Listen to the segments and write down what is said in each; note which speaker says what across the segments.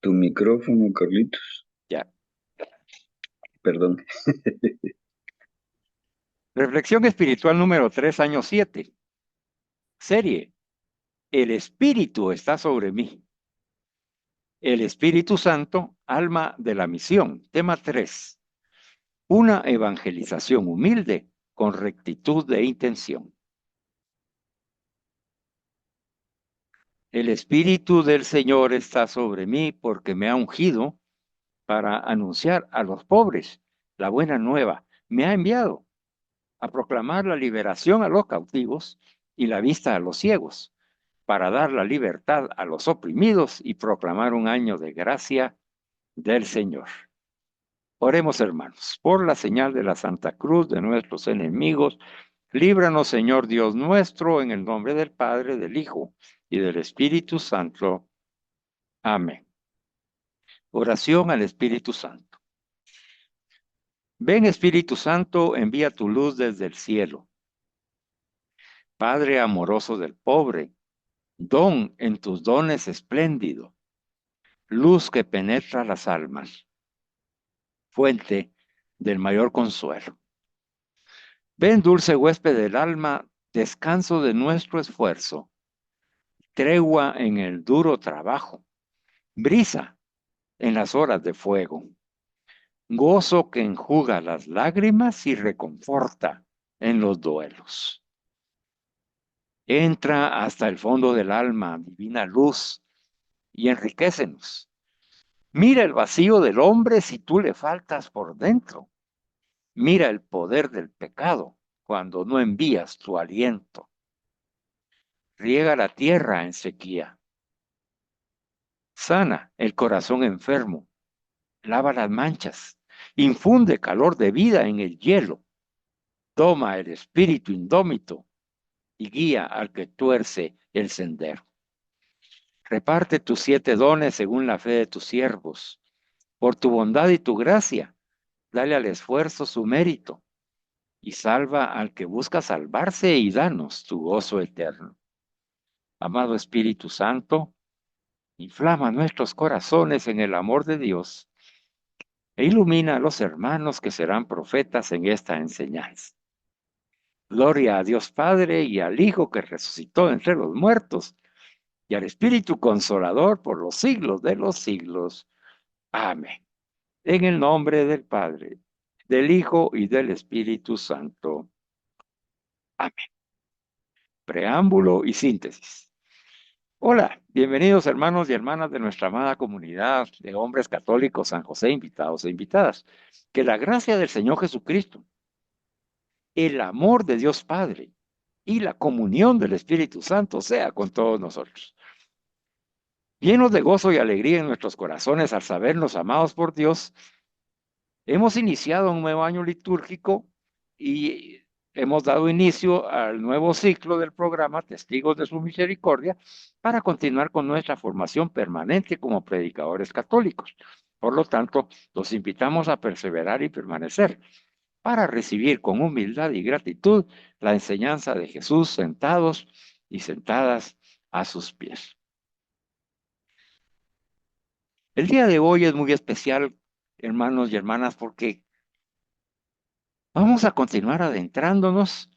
Speaker 1: Tu micrófono, Carlitos.
Speaker 2: Ya.
Speaker 1: Perdón.
Speaker 2: Reflexión espiritual número 3, año 7. Serie. El Espíritu está sobre mí. El Espíritu Santo, alma de la misión. Tema 3. Una evangelización humilde con rectitud de intención. El Espíritu del Señor está sobre mí porque me ha ungido para anunciar a los pobres la buena nueva. Me ha enviado a proclamar la liberación a los cautivos y la vista a los ciegos, para dar la libertad a los oprimidos y proclamar un año de gracia del Señor. Oremos, hermanos, por la señal de la Santa Cruz de nuestros enemigos, líbranos, Señor Dios nuestro, en el nombre del Padre, del Hijo y del Espíritu Santo. Amén. Oración al Espíritu Santo. Ven, Espíritu Santo, envía tu luz desde el cielo. Padre amoroso del pobre, don en tus dones espléndido, luz que penetra las almas, fuente del mayor consuelo. Ven, dulce huésped del alma, descanso de nuestro esfuerzo, tregua en el duro trabajo, brisa en las horas de fuego, gozo que enjuga las lágrimas y reconforta en los duelos. Entra hasta el fondo del alma, divina luz, y enriquécenos. Mira el vacío del hombre si tú le faltas por dentro. Mira el poder del pecado cuando no envías tu aliento. Riega la tierra en sequía. Sana el corazón enfermo. Lava las manchas. Infunde calor de vida en el hielo. Toma el espíritu indómito y guía al que tuerce el sendero. Reparte tus 7 dones según la fe de tus siervos. Por tu bondad y tu gracia, dale al esfuerzo su mérito y salva al que busca salvarse y danos tu gozo eterno. Amado Espíritu Santo, inflama nuestros corazones en el amor de Dios e ilumina a los hermanos que serán profetas en esta enseñanza. Gloria a Dios Padre y al Hijo que resucitó entre los muertos y al Espíritu Consolador por los siglos de los siglos. Amén. En el nombre del Padre, del Hijo y del Espíritu Santo. Amén. Preámbulo y síntesis. Hola, bienvenidos hermanos y hermanas de nuestra amada comunidad de hombres católicos San José, invitados e invitadas. Que la gracia del Señor Jesucristo, el amor de Dios Padre y la comunión del Espíritu Santo sea con todos nosotros. Llenos de gozo y alegría en nuestros corazones al sabernos amados por Dios, hemos iniciado un nuevo año litúrgico y hemos dado inicio al nuevo ciclo del programa Testigos de su Misericordia para continuar con nuestra formación permanente como predicadores católicos. Por lo tanto, los invitamos a perseverar y permanecer para recibir con humildad y gratitud la enseñanza de Jesús sentados y sentadas a sus pies. El día de hoy es muy especial, hermanos y hermanas, porque vamos a continuar adentrándonos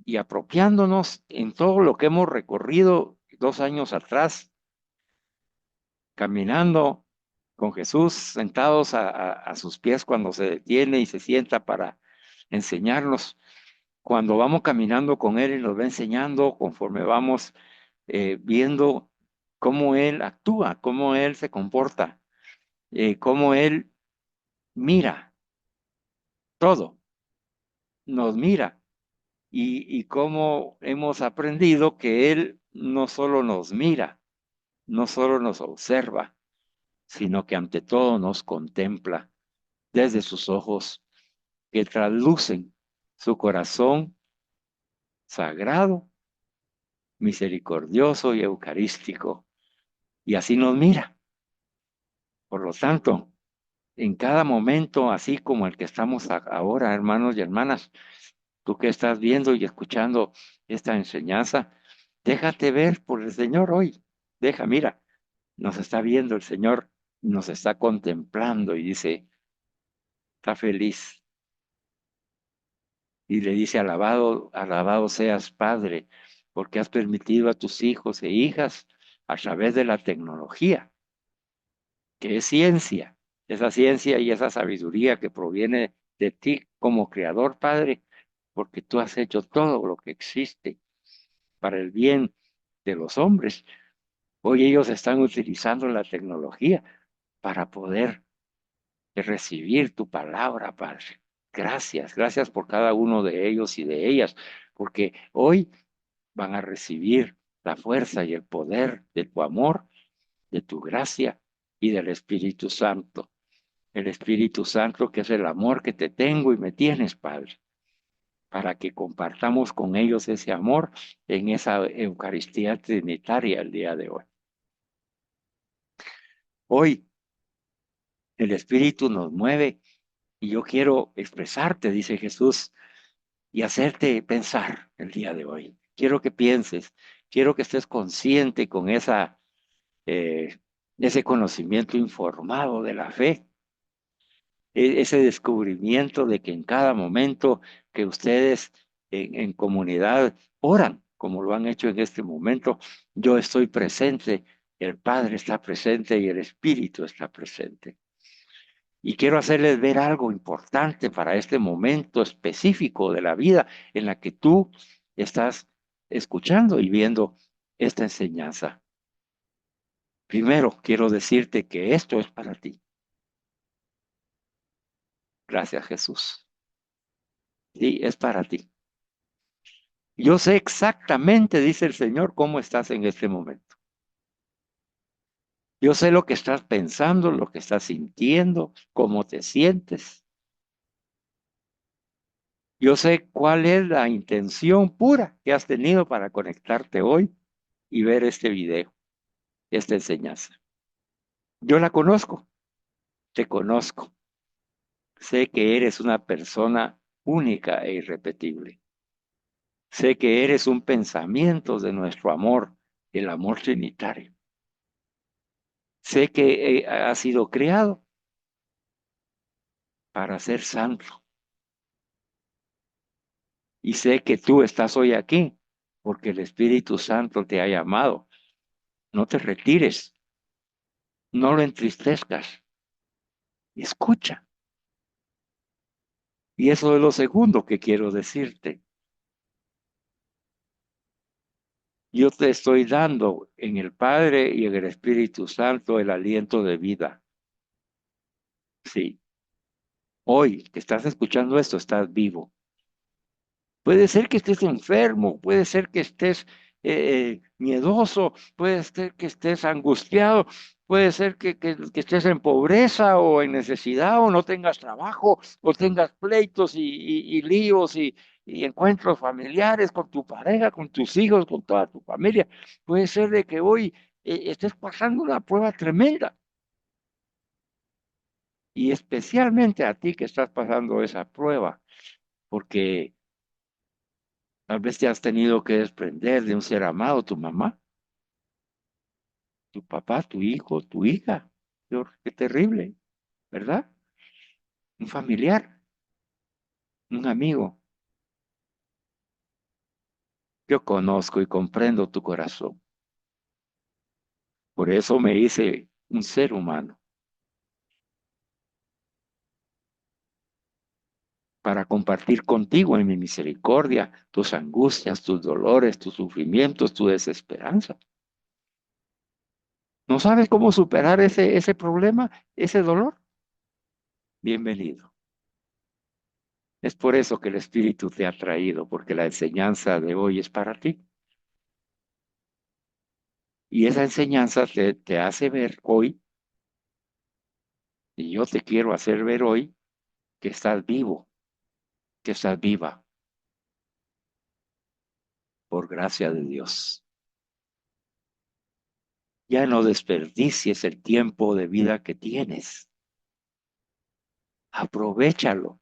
Speaker 2: y apropiándonos en todo lo que hemos recorrido 2 años atrás, caminando con Jesús, sentados a sus pies cuando se detiene y se sienta para enseñarnos. Cuando vamos caminando con Él y nos va enseñando conforme vamos viendo cómo Él actúa, cómo Él se comporta, cómo Él mira todo, nos mira y cómo hemos aprendido que Él no solo nos mira, no solo nos observa, sino que ante todo nos contempla desde sus ojos que traslucen su corazón sagrado, misericordioso y eucarístico, y así nos mira. Por lo tanto, en cada momento, así como el que estamos ahora, hermanos y hermanas, tú que estás viendo y escuchando esta enseñanza, déjate ver por el Señor hoy. Mira, nos está viendo el Señor nos está contemplando y dice, está feliz. Y le dice, alabado, alabado seas, Padre, porque has permitido a tus hijos e hijas a través de la tecnología, que es ciencia, esa ciencia y esa sabiduría que proviene de ti como creador, Padre, porque tú has hecho todo lo que existe para el bien de los hombres. Hoy ellos están utilizando la tecnología para poder recibir tu palabra, Padre. Gracias, gracias por cada uno de ellos y de ellas, porque hoy van a recibir la fuerza y el poder de tu amor, de tu gracia y del Espíritu Santo. El Espíritu Santo que es el amor que te tengo y me tienes, Padre, para que compartamos con ellos ese amor en esa Eucaristía Trinitaria el día de hoy. Hoy el Espíritu nos mueve y yo quiero expresarte, dice Jesús, y hacerte pensar el día de hoy. Quiero que pienses, quiero que estés consciente con eh, ese conocimiento informado de la fe, ese descubrimiento de que en cada momento que ustedes en comunidad oran, como lo han hecho en este momento, yo estoy presente, el Padre está presente y el Espíritu está presente. Y quiero hacerles ver algo importante para este momento específico de la vida en la que tú estás escuchando y viendo esta enseñanza. Primero, quiero decirte que esto es para ti. Gracias, Jesús. Sí, es para ti. Yo sé exactamente, dice el Señor, cómo estás en este momento. Yo sé lo que estás pensando, lo que estás sintiendo, cómo te sientes. Yo sé cuál es la intención pura que has tenido para conectarte hoy y ver este video, esta enseñanza. Yo la conozco, te conozco. Sé que eres una persona única e irrepetible. Sé que eres un pensamiento de nuestro amor, el amor trinitario. Sé que has sido creado para ser santo. Y sé que tú estás hoy aquí porque el Espíritu Santo te ha llamado. No te retires, no lo entristezcas. Escucha. Y eso es lo segundo que quiero decirte. Yo te estoy dando en el Padre y en el Espíritu Santo el aliento de vida. Sí, hoy que estás escuchando esto, estás vivo. Puede ser que estés enfermo, puede ser que estés miedoso, puede ser que estés angustiado, puede ser que estés en pobreza o en necesidad o no tengas trabajo o tengas pleitos y líos y encuentros familiares con tu pareja, con tus hijos, con toda tu familia. Puede ser de que hoy estés pasando una prueba tremenda y especialmente a ti que estás pasando esa prueba, porque tal vez te has tenido que desprender de un ser amado, tu mamá, tu papá, tu hijo, tu hija. Dios, qué terrible, ¿verdad? Un familiar, un amigo. Yo conozco y comprendo tu corazón. Por eso me hice un ser humano, para compartir contigo en mi misericordia tus angustias, tus dolores, tus sufrimientos, tu desesperanza. ¿No sabes cómo superar ese problema, ese dolor? Bienvenido. Es por eso que el Espíritu te ha traído, porque la enseñanza de hoy es para ti. Y esa enseñanza te hace ver hoy, y yo te quiero hacer ver hoy, que estás vivo, que estás viva, por gracia de Dios. Ya no desperdicies el tiempo de vida que tienes. Aprovéchalo,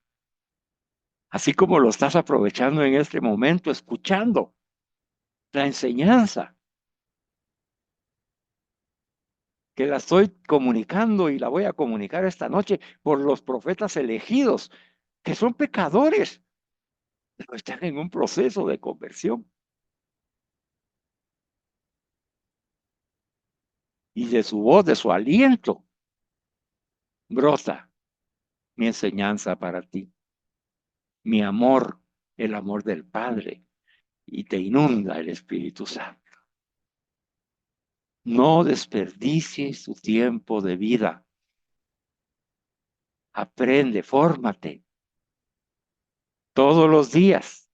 Speaker 2: así como lo estás aprovechando en este momento, escuchando la enseñanza. que la estoy comunicando y la voy a comunicar esta noche por los profetas elegidos, que son pecadores, pero están en un proceso de conversión. Y de su voz, de su aliento, brota mi enseñanza para ti, mi amor, el amor del Padre, y te inunda el Espíritu Santo. No desperdicies tu tiempo de vida. Aprende, fórmate todos los días.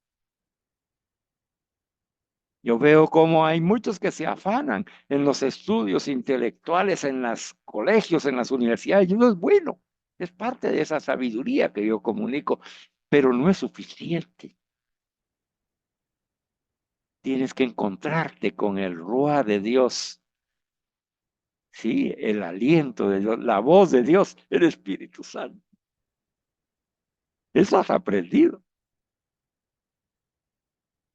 Speaker 2: Yo veo cómo hay muchos que se afanan en los estudios intelectuales, en los colegios, en las universidades. Y no es bueno, es parte de esa sabiduría que yo comunico, pero no es suficiente. Tienes que encontrarte con el Ruá de Dios, sí, el aliento de Dios, la voz de Dios, el Espíritu Santo. Eso has aprendido.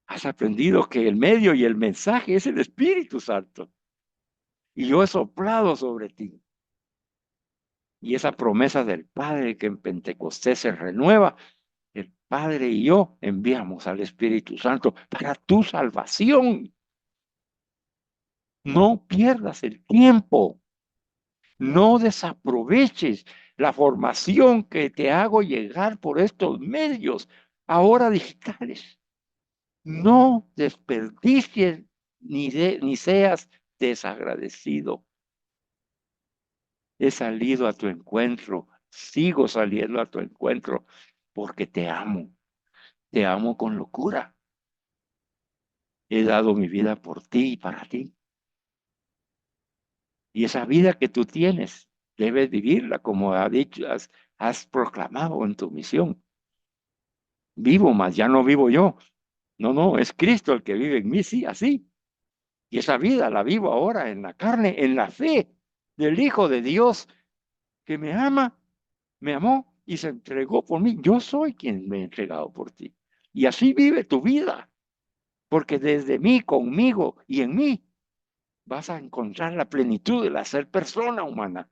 Speaker 2: Has aprendido que el medio y el mensaje es el Espíritu Santo. Y yo he soplado sobre ti. Y esa promesa del Padre que en Pentecostés se renueva, el Padre y yo enviamos al Espíritu Santo para tu salvación. No pierdas el tiempo. No desaproveches la formación que te hago llegar por estos medios ahora digitales. No desperdicies ni seas desagradecido. He salido a tu encuentro, sigo saliendo a tu encuentro porque te amo con locura. He dado mi vida por ti y para ti. Y esa vida que tú tienes, debes vivirla como has proclamado en tu misión. Vivo, mas ya no vivo yo. No, no, es Cristo el que vive en mí, sí, así. Y esa vida la vivo ahora en la carne, en la fe del Hijo de Dios que me ama, me amó y se entregó por mí. Yo soy quien me he entregado por ti. Y así vive tu vida, porque desde mí, conmigo y en mí vas a encontrar la plenitud de la ser persona humana.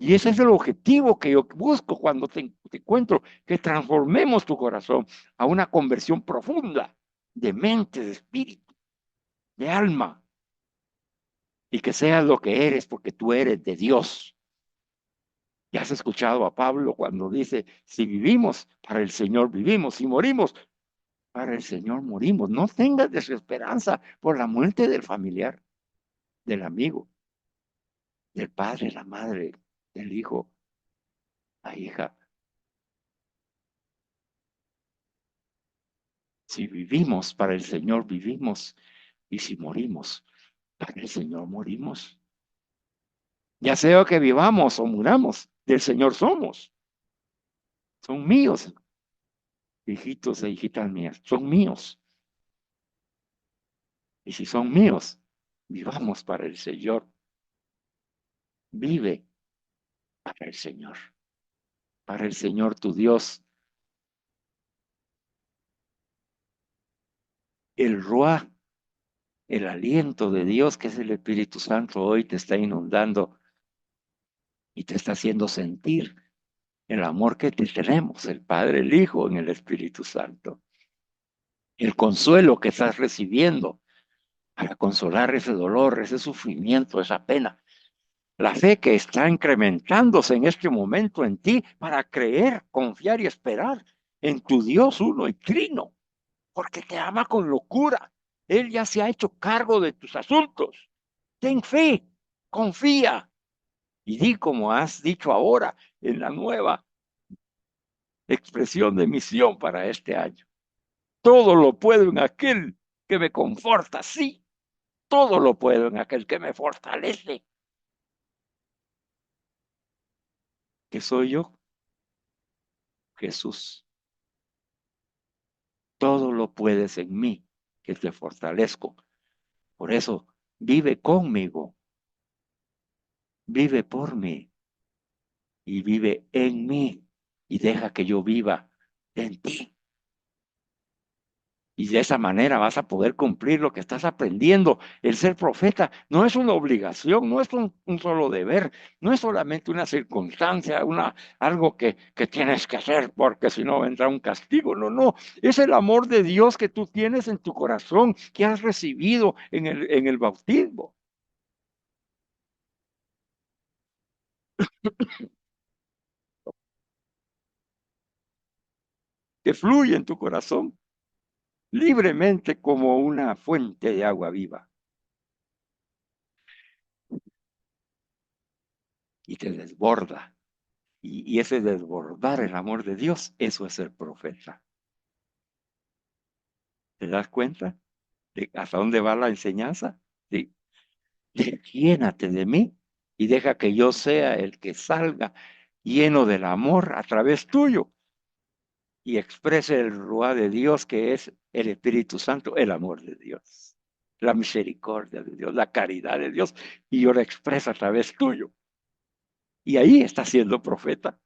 Speaker 2: Y ese es el objetivo que yo busco cuando te encuentro, que transformemos tu corazón a una conversión profunda de mente, de espíritu, de alma, y que seas lo que eres porque tú eres de Dios. Ya has escuchado a Pablo cuando dice, si vivimos, para el Señor vivimos, si morimos, para el Señor morimos. No tengas desesperanza por la muerte del familiar, del amigo, del padre, la madre, del hijo, la hija. Si vivimos, para el Señor vivimos, y si morimos, para el Señor morimos. Ya sea que vivamos o muramos, del Señor somos. Son míos, hijitos e hijitas mías, son míos. Y si son míos, vivamos para el Señor. Vive para el Señor tu Dios. El Ruá, el aliento de Dios, que es el Espíritu Santo, hoy te está inundando y te está haciendo sentir el amor que te tenemos, el Padre, el Hijo, en el Espíritu Santo. El consuelo que estás recibiendo para consolar ese dolor, ese sufrimiento, esa pena. La fe que está incrementándose en este momento en ti para creer, confiar y esperar en tu Dios uno y trino, porque te ama con locura. Él ya se ha hecho cargo de tus asuntos. Ten fe, confía y di como has dicho ahora en la nueva expresión de misión para este año. Todo lo puedo en aquel que me conforta, sí, todo lo puedo en aquel que me fortalece. ¿Qué soy yo? Jesús. Todo lo puedes en mí, que te fortalezco. Por eso, vive conmigo, vive por mí y vive en mí y deja que yo viva en ti. Y de esa manera vas a poder cumplir lo que estás aprendiendo. El ser profeta no es una obligación, no es un solo deber, no es solamente una circunstancia, algo que tienes que hacer porque si no vendrá un castigo. No, no, es el amor de Dios que tú tienes en tu corazón, que has recibido en el bautismo, que fluye en tu corazón libremente como una fuente de agua viva y te desborda. Y ese desbordar el amor de Dios, eso es ser profeta. ¿Te das cuenta de hasta dónde va la enseñanza? Sí. Llénate de mí y deja que yo sea el que salga lleno del amor a través tuyo y exprese el ruá de Dios que es el Espíritu Santo, el amor de Dios, la misericordia de Dios, la caridad de Dios, y yo la expreso a través tuyo. Y ahí está siendo profeta.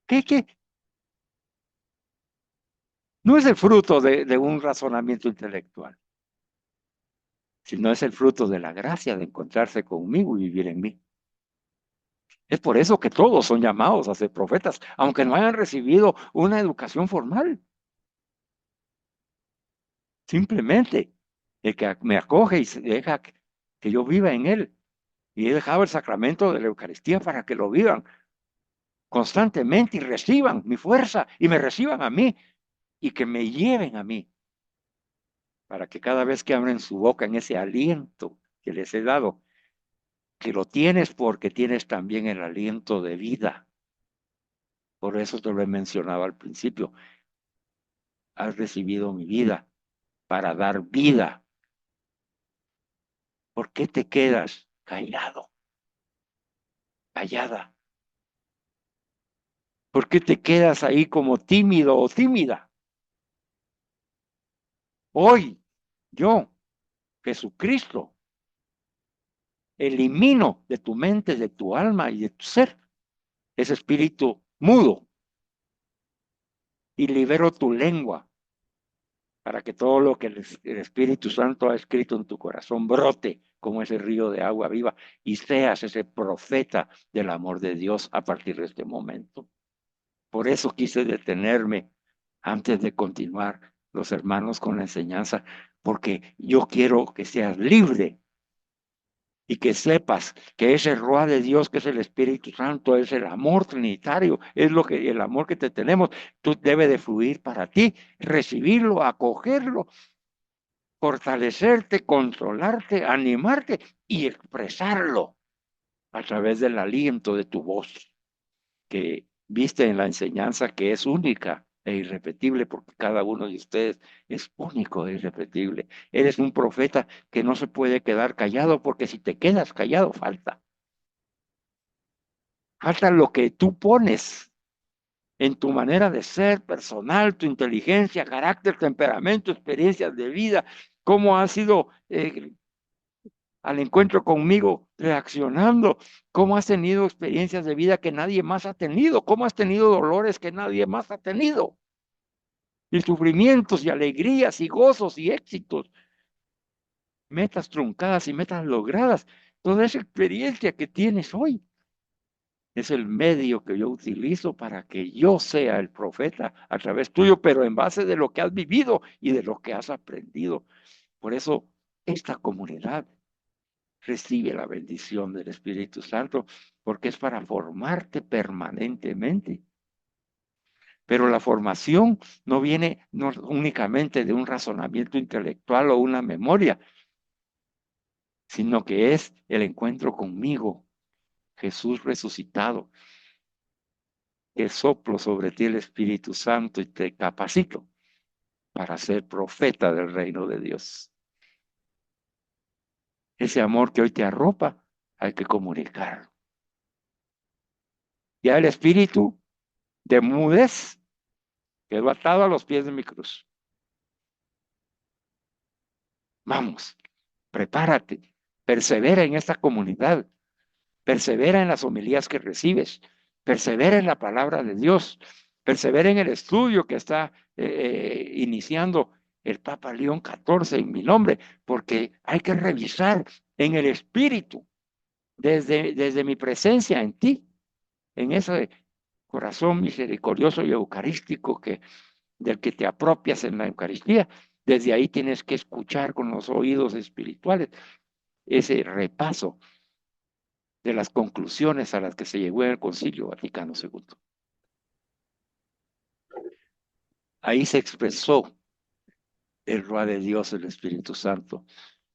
Speaker 2: ¿Qué? No es el fruto de un razonamiento intelectual, sino es el fruto de la gracia de encontrarse conmigo y vivir en mí. Es por eso que todos son llamados a ser profetas, aunque no hayan recibido una educación formal. Simplemente el que me acoge y se deja que yo viva en él. Y he dejado el sacramento de la Eucaristía para que lo vivan constantemente y reciban mi fuerza y me reciban a mí y que me lleven a mí para que cada vez que abren su boca en ese aliento que les he dado, que lo tienes porque tienes también el aliento de vida. Por eso te lo he mencionado al principio. Has recibido mi vida para dar vida. ¿Por qué te quedas callado, callada? ¿Por qué te quedas ahí como tímido o tímida? Hoy, yo, Jesucristo, elimino de tu mente, de tu alma y de tu ser ese espíritu mudo y libero tu lengua para que todo lo que el Espíritu Santo ha escrito en tu corazón brote como ese río de agua viva y seas ese profeta del amor de Dios a partir de este momento. Por eso quise detenerme antes de continuar los hermanos con la enseñanza, porque yo quiero que seas libre y que sepas que ese Ruá de Dios, que es el Espíritu Santo, es el amor trinitario, es lo que el amor que te tenemos, tú debe de fluir para ti, recibirlo, acogerlo, fortalecerte, controlarte, animarte y expresarlo a través del aliento de tu voz, que viste en la enseñanza que es única e irrepetible, porque cada uno de ustedes es único e irrepetible. Eres un profeta que no se puede quedar callado, porque si te quedas callado, falta lo que tú pones en tu manera de ser personal, tu inteligencia, carácter, temperamento, experiencias de vida, cómo has sido al encuentro conmigo reaccionando, cómo has tenido experiencias de vida que nadie más ha tenido, cómo has tenido dolores que nadie más ha tenido, y sufrimientos y alegrías y gozos y éxitos, metas truncadas y metas logradas. Toda esa experiencia que tienes hoy es el medio que yo utilizo para que yo sea el profeta a través tuyo, pero en base de lo que has vivido y de lo que has aprendido. Por eso esta comunidad recibe la bendición del Espíritu Santo, porque es para formarte permanentemente. Pero la formación no viene no únicamente de un razonamiento intelectual o una memoria, sino que es el encuentro conmigo, Jesús resucitado, que soplo sobre ti el Espíritu Santo y te capacito para ser profeta del reino de Dios. Ese amor que hoy te arropa, hay que comunicarlo. Ya el espíritu de mudez quedó atado a los pies de mi cruz. Vamos, prepárate, persevera en esta comunidad, persevera en las homilías que recibes, persevera en la palabra de Dios, Persevera en el estudio que está iniciando el Papa León XIV en mi nombre, porque hay que revisar en el espíritu, desde mi presencia en ti, en ese corazón misericordioso y eucarístico del que te apropias en la Eucaristía. Desde ahí tienes que escuchar con los oídos espirituales ese repaso de las conclusiones a las que se llegó en el Concilio Vaticano II. Ahí se expresó el Ruá de Dios, el Espíritu Santo,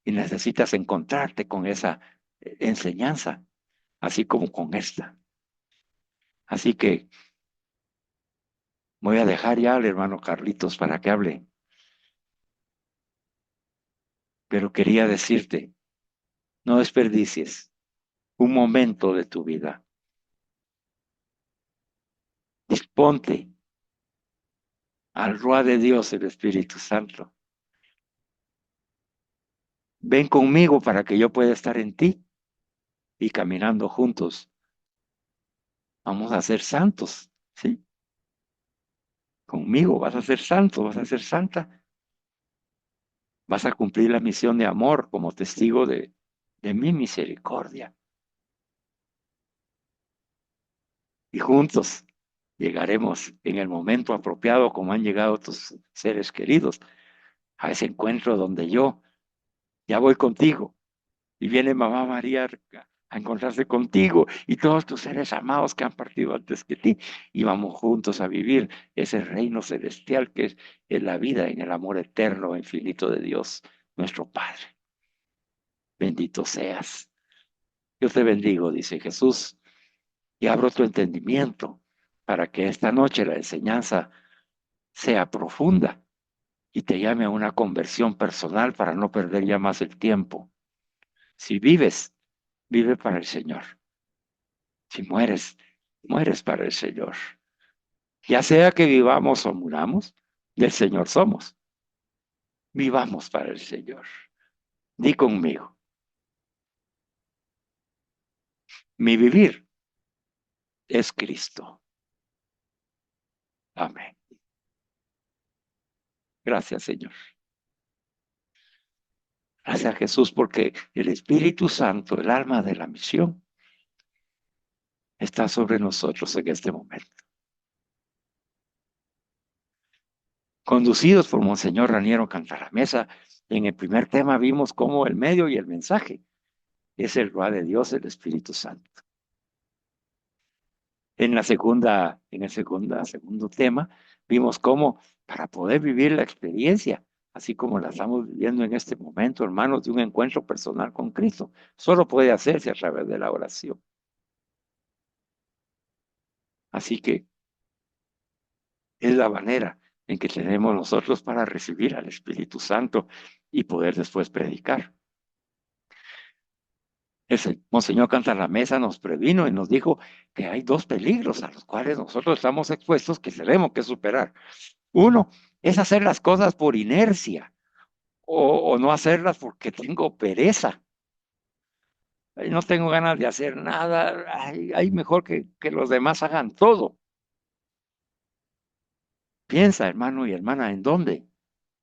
Speaker 2: y necesitas encontrarte con esa enseñanza, así como con esta. Así que voy a dejar ya al hermano Carlitos para que hable, pero quería decirte, no desperdicies un momento de tu vida. Disponte al Ruá de Dios, el Espíritu Santo. Ven conmigo para que yo pueda estar en ti y caminando juntos. Vamos a ser santos, ¿sí? Conmigo vas a ser santo, vas a ser santa. Vas a cumplir la misión de amor como testigo de mi misericordia. Y juntos llegaremos en el momento apropiado, como han llegado tus seres queridos, a ese encuentro donde yo ya voy contigo y viene Mamá María a encontrarse contigo y todos tus seres amados que han partido antes que ti, y vamos juntos a vivir ese reino celestial que es la vida en el amor eterno, infinito de Dios, nuestro Padre. Bendito seas. Yo te bendigo, dice Jesús, y abro tu entendimiento para que esta noche la enseñanza sea profunda y te llame a una conversión personal para no perder ya más el tiempo. Si vives, vive para el Señor. Si mueres, mueres para el Señor. Ya sea que vivamos o muramos, del Señor somos. Vivamos para el Señor. Di conmigo, mi vivir es Cristo. Amén. Gracias, Señor. Gracias, Jesús, porque el Espíritu Santo, el alma de la misión, está sobre nosotros en este momento. Conducidos por Monseñor Raniero Cantalamesa, en el primer tema vimos cómo el medio y el mensaje es el Ruá de Dios, el Espíritu Santo. En el segundo tema, vimos cómo para poder vivir la experiencia, así como la estamos viviendo en este momento, hermanos, de un encuentro personal con Cristo, solo puede hacerse a través de la oración. Así que es la manera en que tenemos nosotros para recibir al Espíritu Santo y poder después predicar. El Monseñor Cantalamesa nos previno y nos dijo que hay dos peligros a los cuales nosotros estamos expuestos que tenemos que superar. Uno es hacer las cosas por inercia o no hacerlas porque tengo pereza. No tengo ganas de hacer nada. Hay mejor que los demás hagan todo. Piensa, hermano y hermana, ¿en dónde?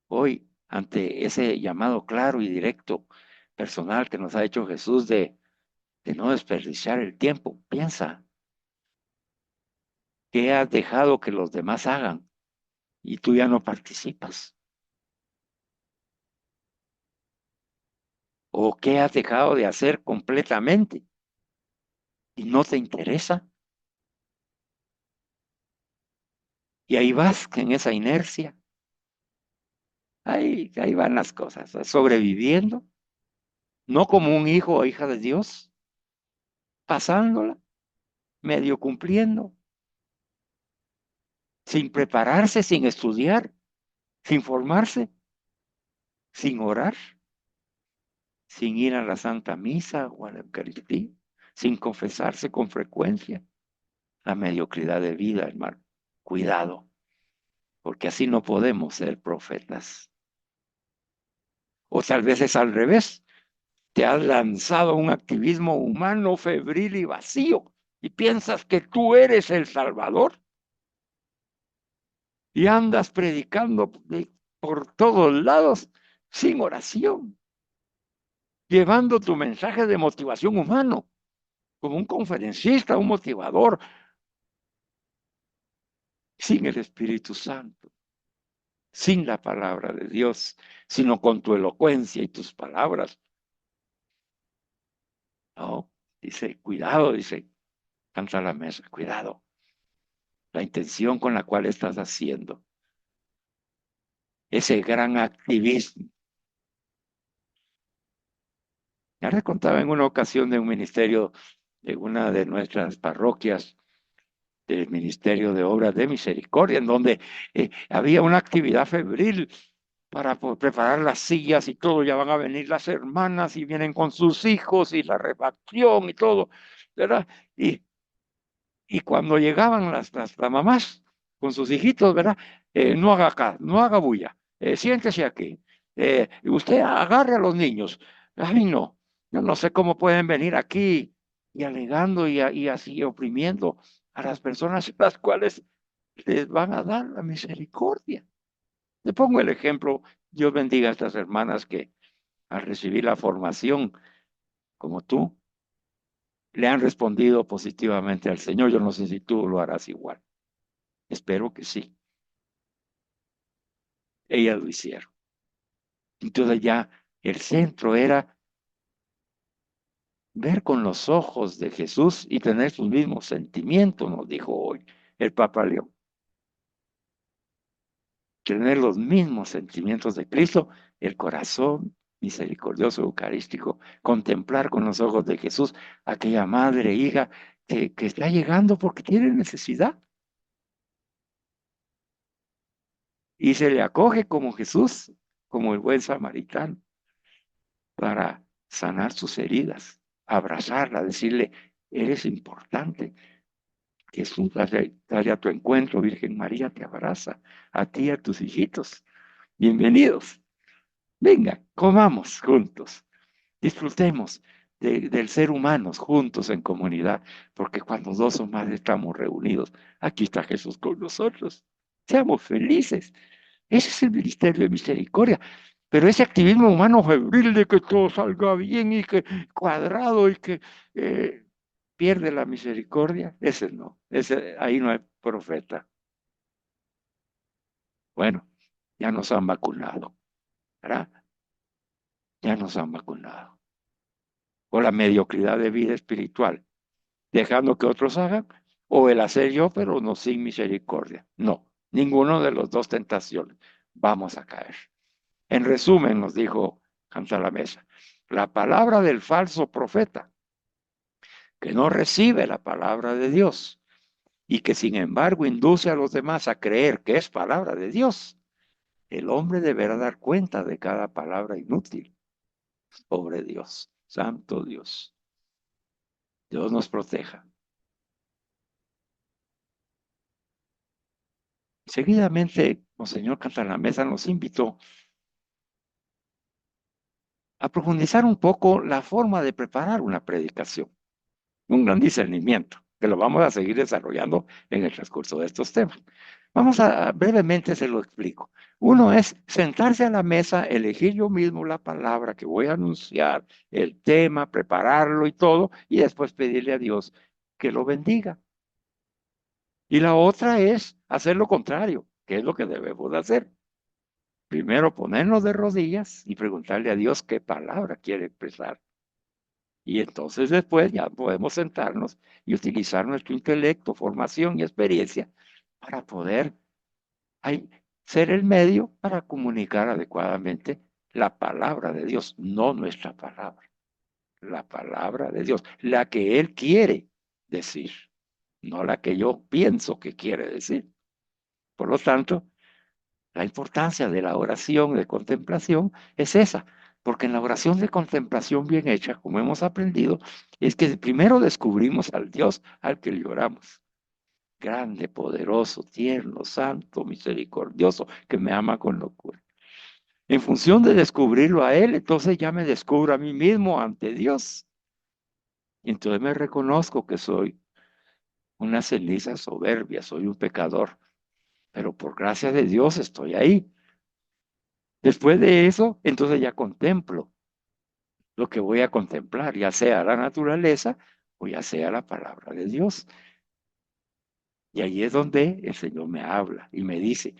Speaker 2: Hoy, ante ese llamado claro y directo personal que nos ha hecho Jesús de no desperdiciar el tiempo, piensa, ¿qué has dejado que los demás hagan y tú ya no participas? ¿O qué has dejado de hacer completamente y no te interesa? Y ahí vas, en esa inercia. Ahí van las cosas, sobreviviendo, no como un hijo o hija de Dios, pasándola, medio cumpliendo, sin prepararse, sin estudiar, sin formarse, sin orar, sin ir a la Santa Misa o a la Eucaristía, sin confesarse con frecuencia. La mediocridad de vida, hermano. Cuidado, porque así no podemos ser profetas. O tal vez es al revés. Te has lanzado a un activismo humano febril y vacío y piensas que tú eres el Salvador. y andas predicando por todos lados sin oración, llevando tu mensaje de motivación humano, como un conferencista, un motivador, sin el Espíritu Santo, sin la palabra de Dios, sino con tu elocuencia y tus palabras. No, dice, cuidado, dice, canta la mesa, cuidado, la intención con la cual estás haciendo ese gran activismo. Ya les contaba en una ocasión de un ministerio de una de nuestras parroquias, del Ministerio de Obras de Misericordia, en donde había una actividad febril para preparar las sillas y todo. Ya van a venir las hermanas y vienen con sus hijos y la refacción y todo, ¿verdad? Y cuando llegaban las mamás con sus hijitos, ¿verdad? No haga acá, no haga bulla, siéntese aquí. Usted agarre a los niños. Ay, no, yo no sé cómo pueden venir aquí y alegando y así oprimiendo a las personas a las cuales les van a dar la misericordia. Le pongo el ejemplo, Dios bendiga a estas hermanas que al recibir la formación como tú, le han respondido positivamente al Señor. Yo no sé si tú lo harás igual. Espero que sí. Ellas lo hicieron. Entonces ya el centro era ver con los ojos de Jesús y tener sus mismos sentimientos, nos dijo hoy el Papa León. Tener los mismos sentimientos de Cristo, el corazón misericordioso eucarístico, contemplar con los ojos de Jesús aquella madre, hija, que está llegando porque tiene necesidad. Y se le acoge como Jesús, como el buen samaritano, para sanar sus heridas, abrazarla, decirle, eres importante. Jesús, dale a tu encuentro, Virgen María te abraza, a ti y a tus hijitos. Bienvenidos. Venga, comamos juntos, disfrutemos del ser humanos juntos en comunidad, porque cuando dos o más estamos reunidos, aquí está Jesús con nosotros. Seamos felices. Ese es el ministerio de misericordia. Pero ese activismo humano febril de que todo salga bien y que cuadrado y que pierde la misericordia, ese no, ese, ahí no hay profeta. Bueno, ya nos han vacunado, ¿verdad? Ya nos han vacunado. O la mediocridad de vida espiritual, dejando que otros hagan, o el hacer yo, pero no sin misericordia. No, ninguno de los dos tentaciones. Vamos a caer. En resumen, nos dijo Canta la Mesa, la palabra del falso profeta, que no recibe la palabra de Dios y que sin embargo induce a los demás a creer que es palabra de Dios, el hombre deberá dar cuenta de cada palabra inútil. Pobre Dios, santo Dios. Dios nos proteja. Seguidamente, Monseñor Cantalamesa nos invitó a profundizar un poco la forma de preparar una predicación, un gran discernimiento, que lo vamos a seguir desarrollando en el transcurso de estos temas. Vamos a brevemente se lo explico. Uno es sentarse a la mesa, elegir yo mismo la palabra que voy a anunciar, el tema, prepararlo y todo, y después pedirle a Dios que lo bendiga. Y la otra es hacer lo contrario, que es lo que debemos de hacer. Primero ponernos de rodillas y preguntarle a Dios qué palabra quiere expresar. Y entonces después ya podemos sentarnos y utilizar nuestro intelecto, formación y experiencia para poder ser el medio para comunicar adecuadamente la palabra de Dios, no nuestra palabra, la palabra de Dios, la que Él quiere decir, no la que yo pienso que quiere decir. Por lo tanto, la importancia de la oración de contemplación es esa, porque en la oración de contemplación bien hecha, como hemos aprendido, es que primero descubrimos al Dios al que le oramos. Grande, poderoso, tierno, santo, misericordioso, que me ama con locura. En función de descubrirlo a Él, entonces ya me descubro a mí mismo ante Dios. Y entonces me reconozco que soy una ceniza soberbia, soy un pecador pero por gracia de Dios estoy ahí. Después de eso, entonces ya contemplo lo que voy a contemplar, ya sea la naturaleza o ya sea la palabra de Dios. Y ahí es donde el Señor me habla y me dice,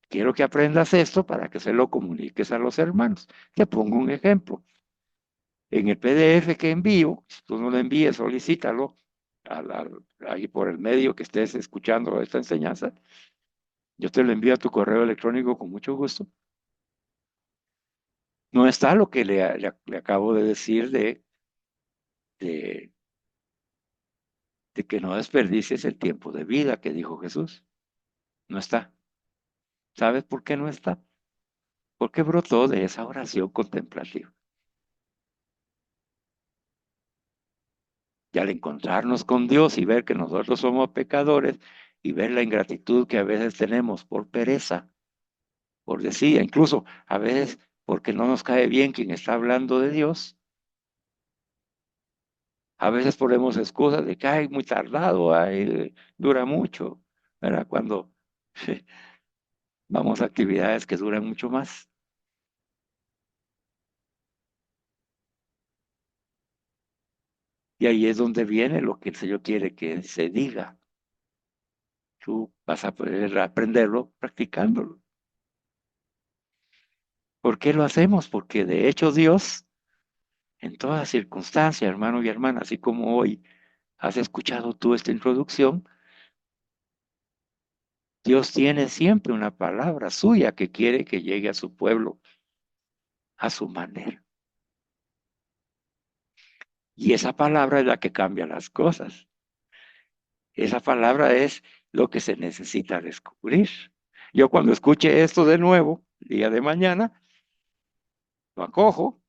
Speaker 2: quiero que aprendas esto para que se lo comuniques a los hermanos. Te pongo un ejemplo. En el PDF que envío, si tú no lo envíes, solicítalo ahí por el medio que estés escuchando esta enseñanza. Yo te lo envío a tu correo electrónico con mucho gusto. No está lo que le acabo de decir de, de que no desperdicies el tiempo de vida que dijo Jesús. No está. ¿Sabes por qué no está? Porque brotó de esa oración contemplativa. Y al encontrarnos con Dios y ver que nosotros somos pecadores y ver la ingratitud que a veces tenemos por pereza, por decir, incluso a veces porque no nos cae bien quien está hablando de Dios, a veces ponemos excusas de que ay, muy tardado, ay, dura mucho, ¿verdad? Cuando vamos a actividades que duran mucho más. Y ahí es donde viene lo que el Señor quiere que se diga. Tú vas a poder aprenderlo practicándolo. ¿Por qué lo hacemos? Porque de hecho Dios, en toda circunstancia, hermano y hermana, así como hoy has escuchado tú esta introducción, Dios tiene siempre una palabra suya que quiere que llegue a su pueblo a su manera. Y esa palabra es la que cambia las cosas. Esa palabra es lo que se necesita descubrir. Yo cuando escuche esto de nuevo, el día de mañana, lo acojo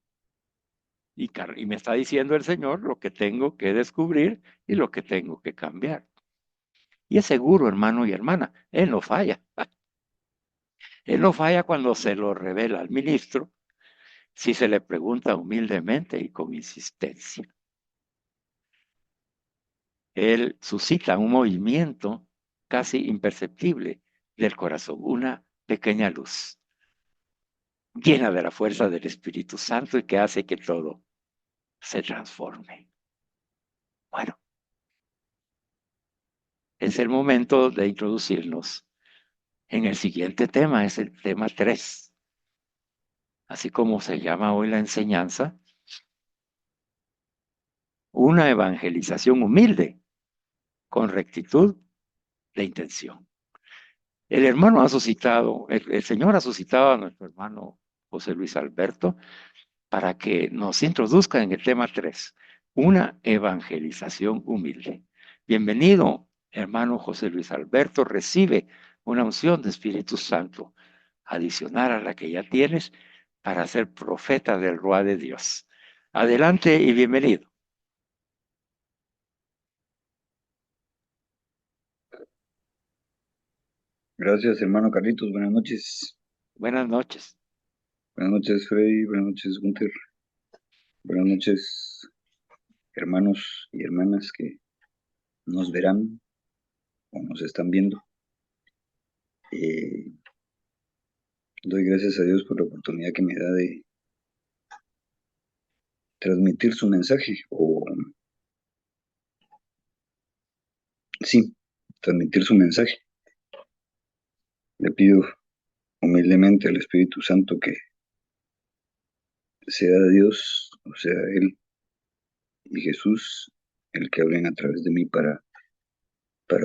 Speaker 2: y me está diciendo el Señor lo que tengo que descubrir y lo que tengo que cambiar. Y es seguro, hermano y hermana, Él no falla. Él no falla cuando se lo revela al ministro, si se le pregunta humildemente y con insistencia. Él suscita un movimiento casi imperceptible del corazón, una pequeña luz llena de la fuerza del Espíritu Santo y que hace que todo se transforme. Bueno, es el momento de introducirnos en el siguiente tema, es el tema 3. Así como se llama hoy la enseñanza, una evangelización humilde con rectitud de intención. El hermano ha suscitado, el Señor ha suscitado a nuestro hermano José Luis Alberto para que nos introduzca en el tema 3, una evangelización humilde. Bienvenido, hermano José Luis Alberto, recibe una unción de Espíritu Santo adicional a la que ya tienes para ser profeta del Ruá de Dios. Adelante y bienvenido.
Speaker 1: Gracias, hermano Carlitos. Buenas noches.
Speaker 2: Buenas noches.
Speaker 1: Buenas noches, Freddy. Buenas noches, Gunther. Buenas noches, hermanos y hermanas que nos verán o nos están viendo. Eh, Doy gracias a Dios por la oportunidad que me da de transmitir su mensaje, o sí, transmitir su mensaje. Le pido humildemente al Espíritu Santo que sea Dios, o sea Él y Jesús, el que hablen a través de mí para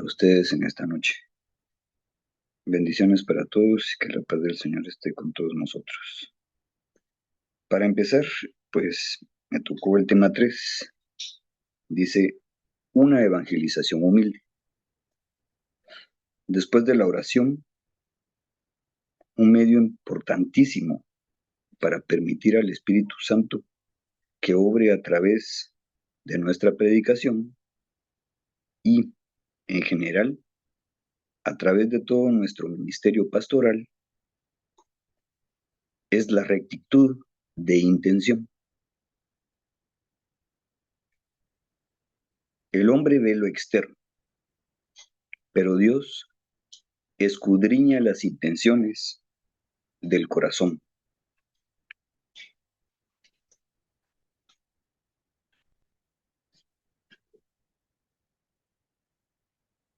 Speaker 1: ustedes en esta noche. Bendiciones para todos y que la paz del Señor esté con todos nosotros. Para empezar, pues me tocó el tema 3. Dice, una evangelización humilde. Después de la oración, un medio importantísimo para permitir al Espíritu Santo que obre a través de nuestra predicación y, en general, a través de todo nuestro ministerio pastoral, es la rectitud de intención. El hombre ve lo externo, pero Dios escudriña las intenciones del corazón.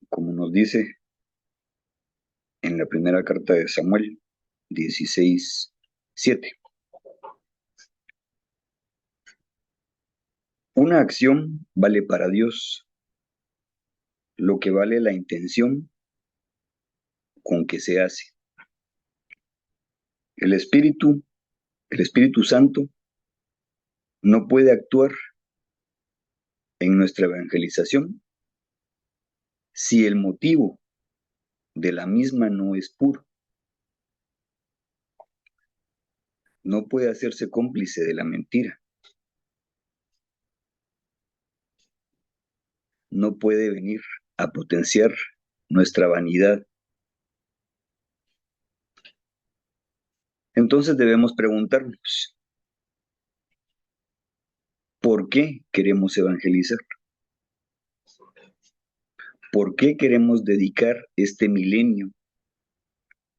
Speaker 1: Como nos dice en la primera carta de Samuel 16:7. Una acción vale para Dios lo que vale la intención con que se hace. El Espíritu, el Espíritu Santo no puede actuar en nuestra evangelización si el motivo de la misma no es puro. No puede hacerse cómplice de la mentira. No puede venir a potenciar nuestra vanidad. Entonces debemos preguntarnos, ¿por qué queremos evangelizar? ¿Por qué queremos dedicar este milenio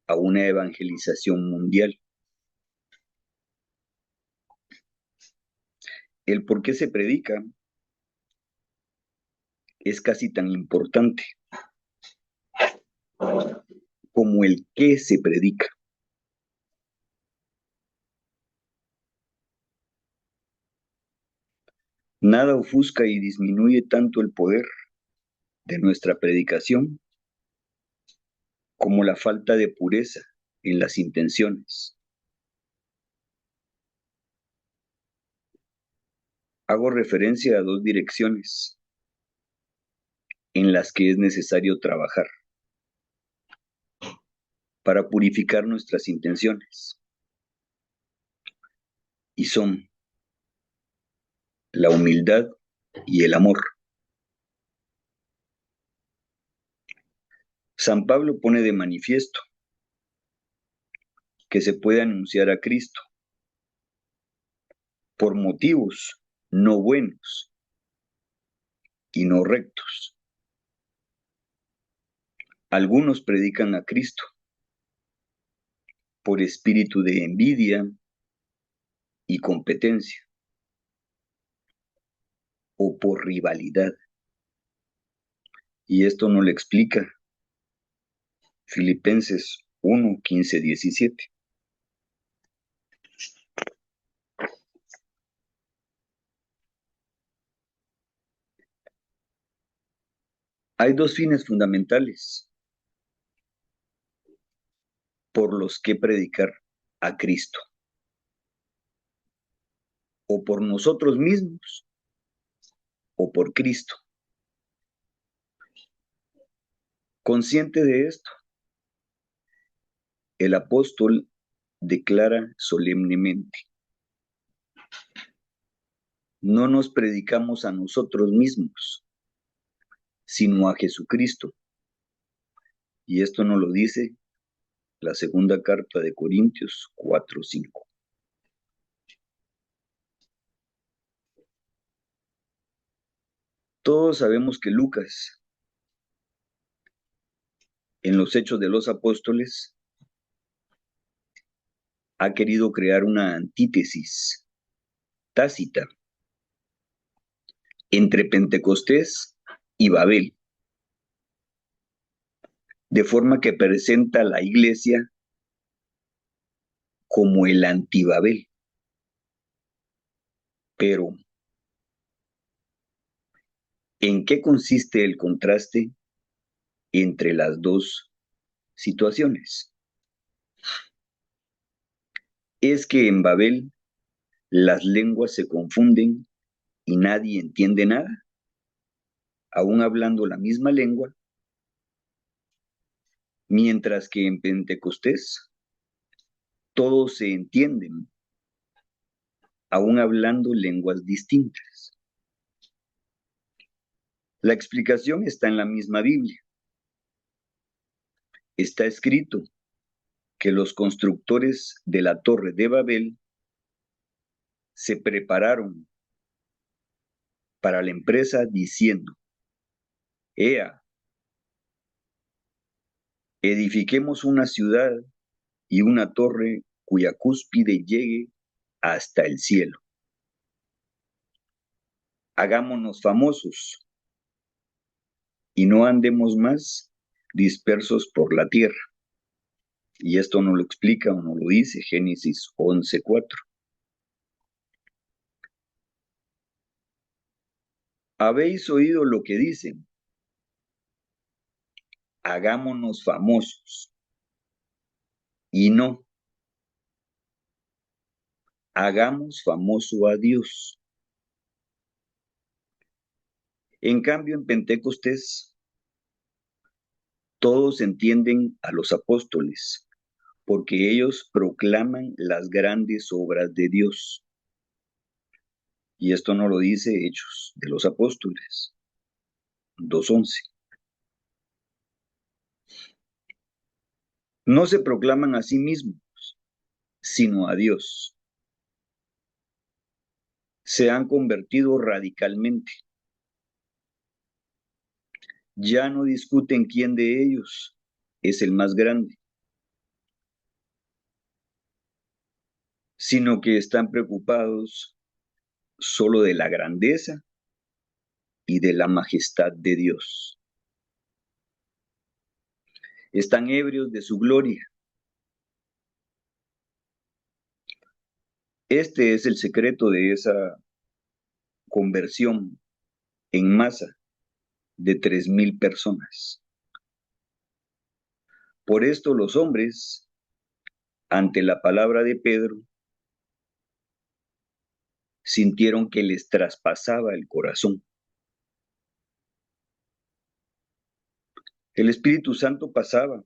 Speaker 1: a una evangelización mundial? El por qué se predica es casi tan importante como el qué se predica. Nada ofusca y disminuye tanto el poder de nuestra predicación como la falta de pureza en las intenciones. Hago referencia a dos direcciones en las que es necesario trabajar para purificar nuestras intenciones, y son la humildad y el amor. San Pablo pone de manifiesto que se puede anunciar a Cristo por motivos no buenos y no rectos. Algunos predican a Cristo por espíritu de envidia y competencia o por rivalidad. Y esto no lo explica Filipenses 1:15-17. Hay dos fines fundamentales por los que predicar a Cristo: o por nosotros mismos o por Cristo. Consciente de esto, el apóstol declara solemnemente: no nos predicamos a nosotros mismos, sino a Jesucristo. Y esto nos lo dice la segunda carta de Corintios 4:5. Todos sabemos que Lucas, en los Hechos de los Apóstoles, ha querido crear una antítesis tácita entre Pentecostés y Babel, de forma que presenta a la iglesia como el antibabel. Pero, ¿en qué consiste el contraste entre las dos situaciones? Es que en Babel las lenguas se confunden y nadie entiende nada, aún hablando la misma lengua, mientras que en Pentecostés todos se entienden, aún hablando lenguas distintas. La explicación está en la misma Biblia. Está escrito que los constructores de la Torre de Babel se prepararon para la empresa diciendo: Ea, Edifiquemos una ciudad y una torre cuya cúspide llegue hasta el cielo. Hagámonos famosos y no andemos más dispersos por la tierra. Y esto nos lo explica o nos lo dice Génesis 11:4. Habéis oído lo que dicen, hagámonos famosos. Y no, hagamos famoso a Dios. En cambio, en Pentecostés, todos entienden a los apóstoles, porque ellos proclaman las grandes obras de Dios. Y esto no lo dice Hechos de los Apóstoles 2:11. No se proclaman a sí mismos, sino a Dios. Se han convertido radicalmente. Ya no discuten quién de ellos es el más grande, sino que están preocupados solo de la grandeza y de la majestad de Dios. Están ebrios de su gloria. Este es el secreto de esa conversión en masa de 3,000 personas. Por esto los hombres, ante la palabra de Pedro, sintieron que les traspasaba el corazón. El Espíritu Santo pasaba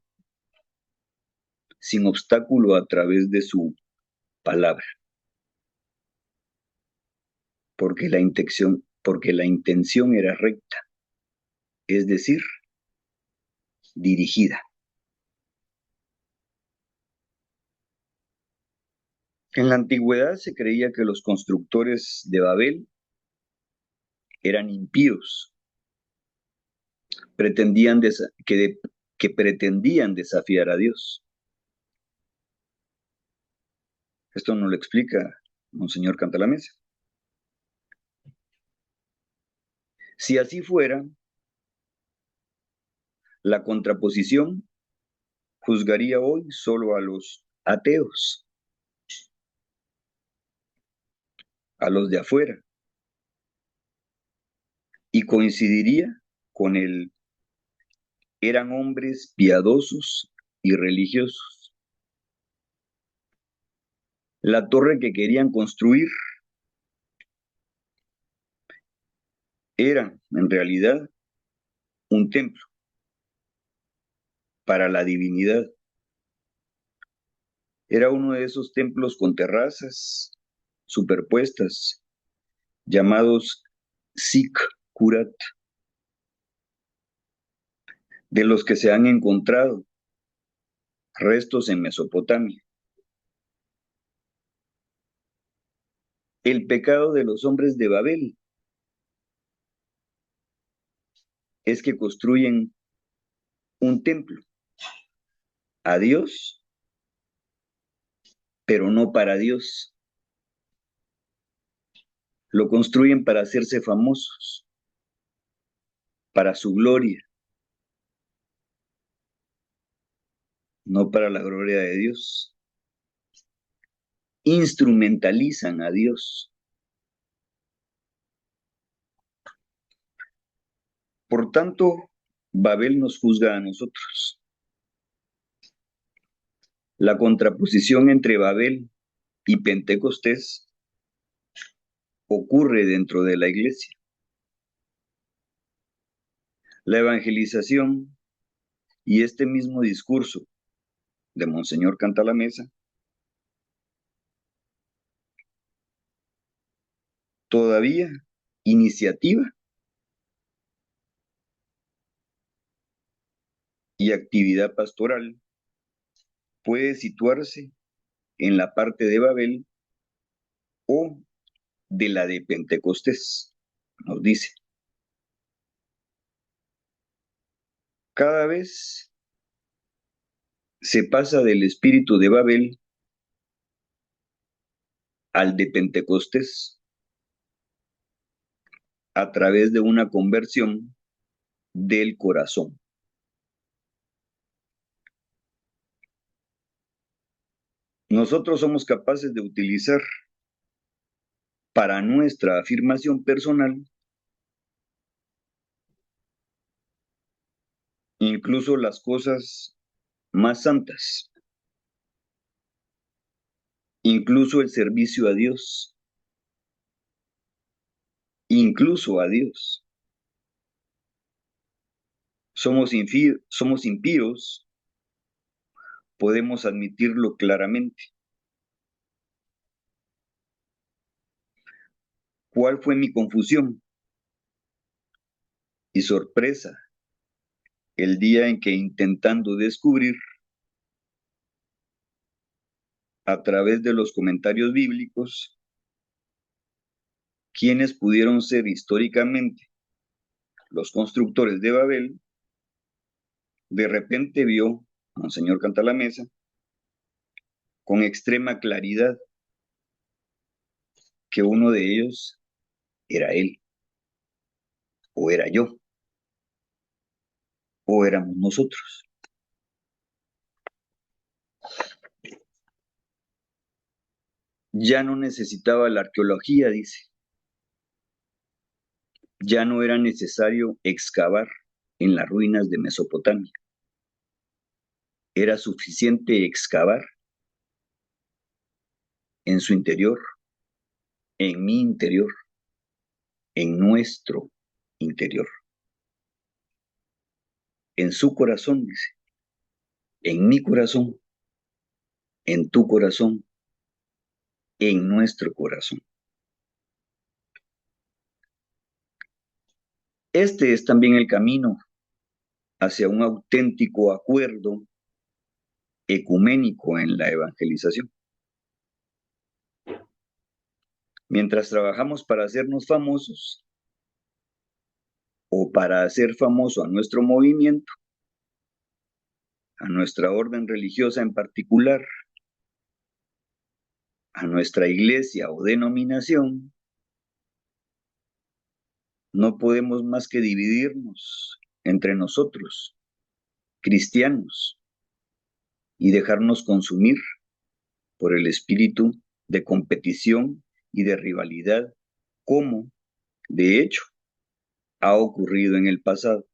Speaker 1: sin obstáculo a través de su palabra, porque la intención era recta, es decir, dirigida. En la antigüedad se creía que los constructores de Babel eran impíos, que pretendían desafiar a Dios. Esto nos lo explica Monseñor Cantalamessa. Si así fuera, la contraposición juzgaría hoy solo a los ateos, a los de afuera, y coincidiría con el eran hombres piadosos y religiosos. La torre que querían construir era, en realidad, un templo para la divinidad. Era uno de esos templos con terrazas superpuestas, llamados Sikh-Kurat, de los que se han encontrado restos en Mesopotamia. El pecado de los hombres de Babel es que construyen un templo a Dios, pero no para Dios. Lo construyen para hacerse famosos, para su gloria, no para la gloria de Dios. Instrumentalizan a Dios. Por tanto, Babel nos juzga a nosotros. La contraposición entre Babel y Pentecostés ocurre dentro de la iglesia. La evangelización y este mismo discurso de Monseñor Cantalamessa todavía iniciativa y actividad pastoral puede situarse en la parte de Babel o de la de Pentecostés, nos dice. Cada vez se pasa del espíritu de Babel al de Pentecostés a través de una conversión del corazón. Nosotros somos capaces de utilizar para nuestra afirmación personal incluso las cosas más santas, incluso el servicio a Dios, incluso a Dios. Somos impíos, podemos admitirlo claramente. ¿Cuál fue mi confusión y sorpresa el día en que, intentando descubrir a través de los comentarios bíblicos quiénes pudieron ser históricamente los constructores de Babel, de repente vio a Monseñor Cantalamessa con extrema claridad que uno de ellos era él, o era yo, o éramos nosotros? Ya no necesitaba la arqueología, dice. Ya no era necesario excavar en las ruinas de Mesopotamia. Era suficiente excavar en su interior, en mi interior, en nuestro interior, en su corazón, dice, en mi corazón, en tu corazón, en nuestro corazón. Este es también el camino hacia un auténtico acuerdo ecuménico en la evangelización. Mientras trabajamos para hacernos famosos o para hacer famoso a nuestro movimiento, a nuestra orden religiosa en particular, a nuestra iglesia o denominación, no podemos más que dividirnos entre nosotros, cristianos, y dejarnos consumir por el espíritu de competición y de rivalidad, como, de hecho, ha ocurrido en el pasado.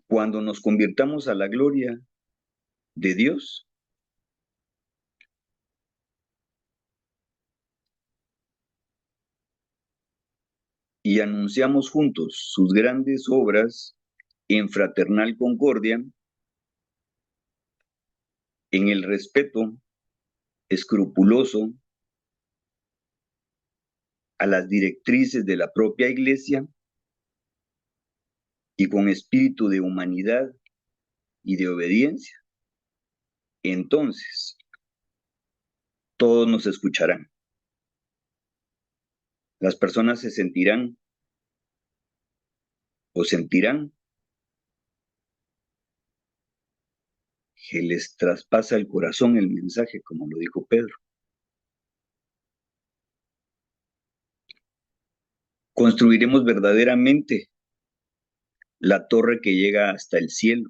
Speaker 1: Cuando nos convirtamos a la gloria de Dios, y anunciamos juntos sus grandes obras en fraternal concordia, en el respeto escrupuloso a las directrices de la propia Iglesia y con espíritu de humanidad y de obediencia, entonces todos nos escucharán. Las personas se sentirán o sentirán que les traspasa el corazón el mensaje, como lo dijo Pedro. Construiremos verdaderamente la torre que llega hasta el cielo,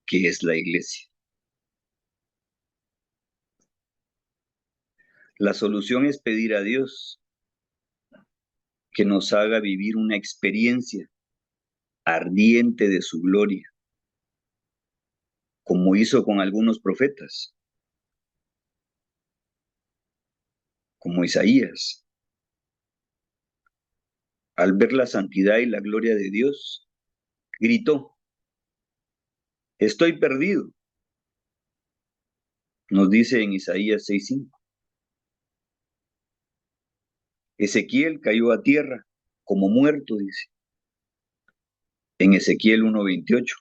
Speaker 1: que es la Iglesia. La solución es pedir a Dios que nos haga vivir una experiencia ardiente de su gloria, como hizo con algunos profetas, como Isaías. Al ver la santidad y la gloria de Dios, gritó: estoy perdido, nos dice en Isaías 6:5. Ezequiel cayó a tierra como muerto, dice, en Ezequiel 1:28.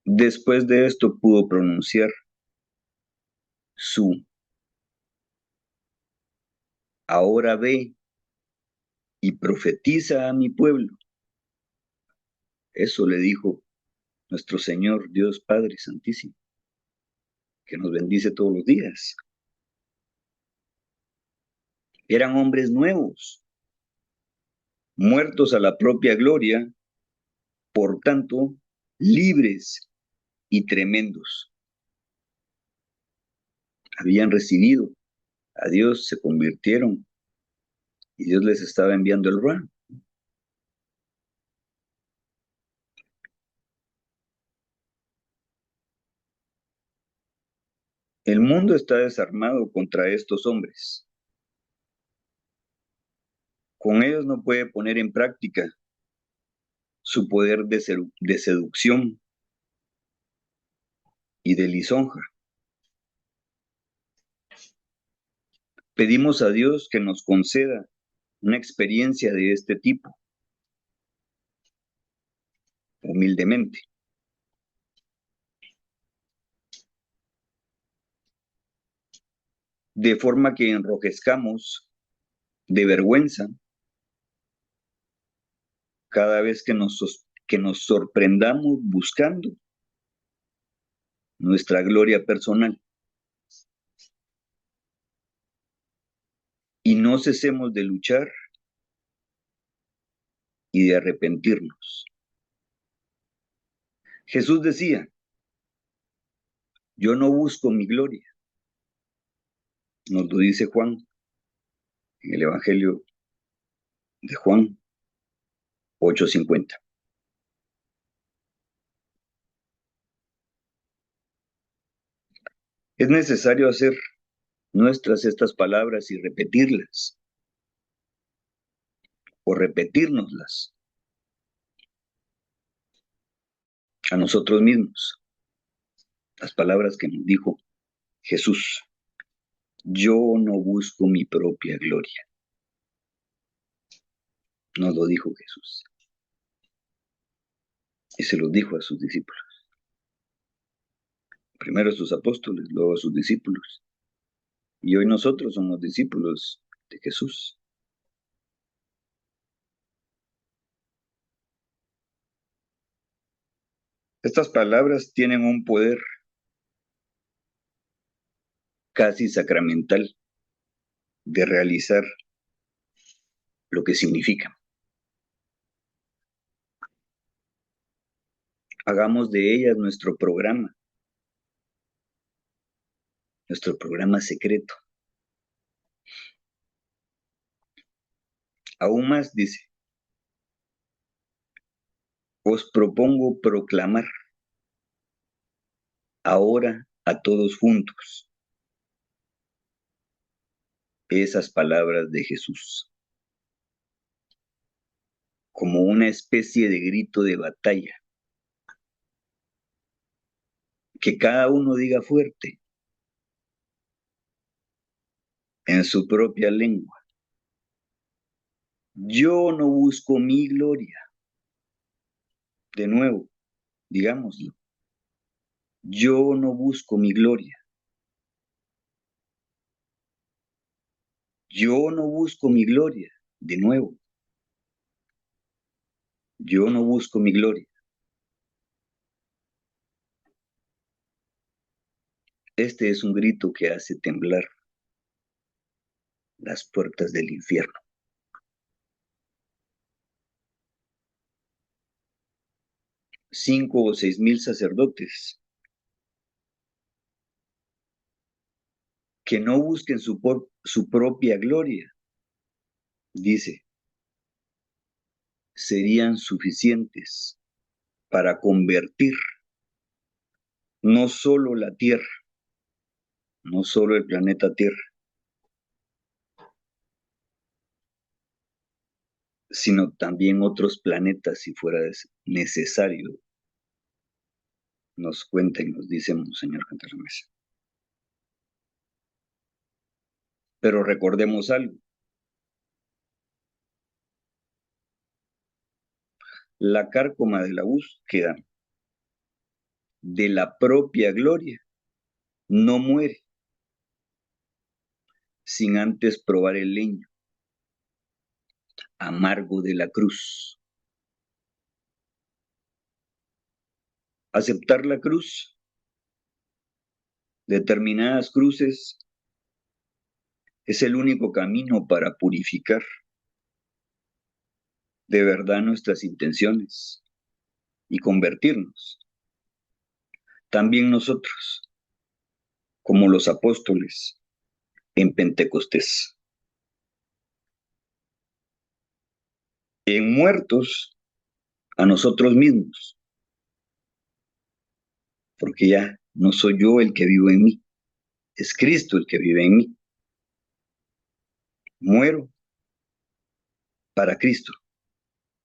Speaker 1: Después de esto pudo pronunciar su ahora ve y profetiza a mi pueblo. Eso le dijo nuestro Señor Dios Padre Santísimo, que nos bendice todos los días. Eran hombres nuevos, muertos a la propia gloria, por tanto, libres y tremendos. Habían recibido a Dios, se convirtieron y Dios les estaba enviando el Ruach. El mundo está desarmado contra estos hombres. Con ellos no puede poner en práctica su poder de seducción y de lisonja. Pedimos a Dios que nos conceda una experiencia de este tipo, humildemente, de forma que enrojezcamos de vergüenza cada vez que nos sorprendamos buscando nuestra gloria personal y no cesemos de luchar y de arrepentirnos. Jesús decía, yo no busco mi gloria. Nos lo dice Juan en el Evangelio de Juan 8:50. Es necesario hacer nuestras estas palabras y repetirlas o repetírnoslas a nosotros mismos. Las palabras que nos dijo Jesús. Yo no busco mi propia gloria. Nos lo dijo Jesús. Y se lo dijo a sus discípulos. Primero a sus apóstoles, luego a sus discípulos. Y hoy nosotros somos discípulos de Jesús. Estas palabras tienen un poder casi sacramental de realizar lo que significan. Hagamos de ellas nuestro programa secreto. Aún más dice, os propongo proclamar ahora a todos juntos esas palabras de Jesús, como una especie de grito de batalla, que cada uno diga fuerte en su propia lengua. Yo no busco mi gloria. De nuevo, digámoslo. Yo no busco mi gloria. Yo no busco mi gloria. De nuevo. Yo no busco mi gloria. Este es un grito que hace temblar las puertas del infierno. 5 o 6 mil sacerdotes que no busquen su propia gloria, dice, serían suficientes para convertir no solo la Tierra, no solo el planeta Tierra, sino también otros planetas si fuera necesario, nos cuenta y nos dice Monseñor Cantalamessa. Pero recordemos algo. La cárcoma de la búsqueda de la propia gloria no muere sin antes probar el leño amargo de la cruz. Aceptar la cruz, determinadas cruces, es el único camino para purificar de verdad nuestras intenciones y convertirnos. También nosotros, como los apóstoles en Pentecostés, en muertos a nosotros mismos, porque ya no soy yo el que vivo en mí, es Cristo el que vive en mí. Muero para Cristo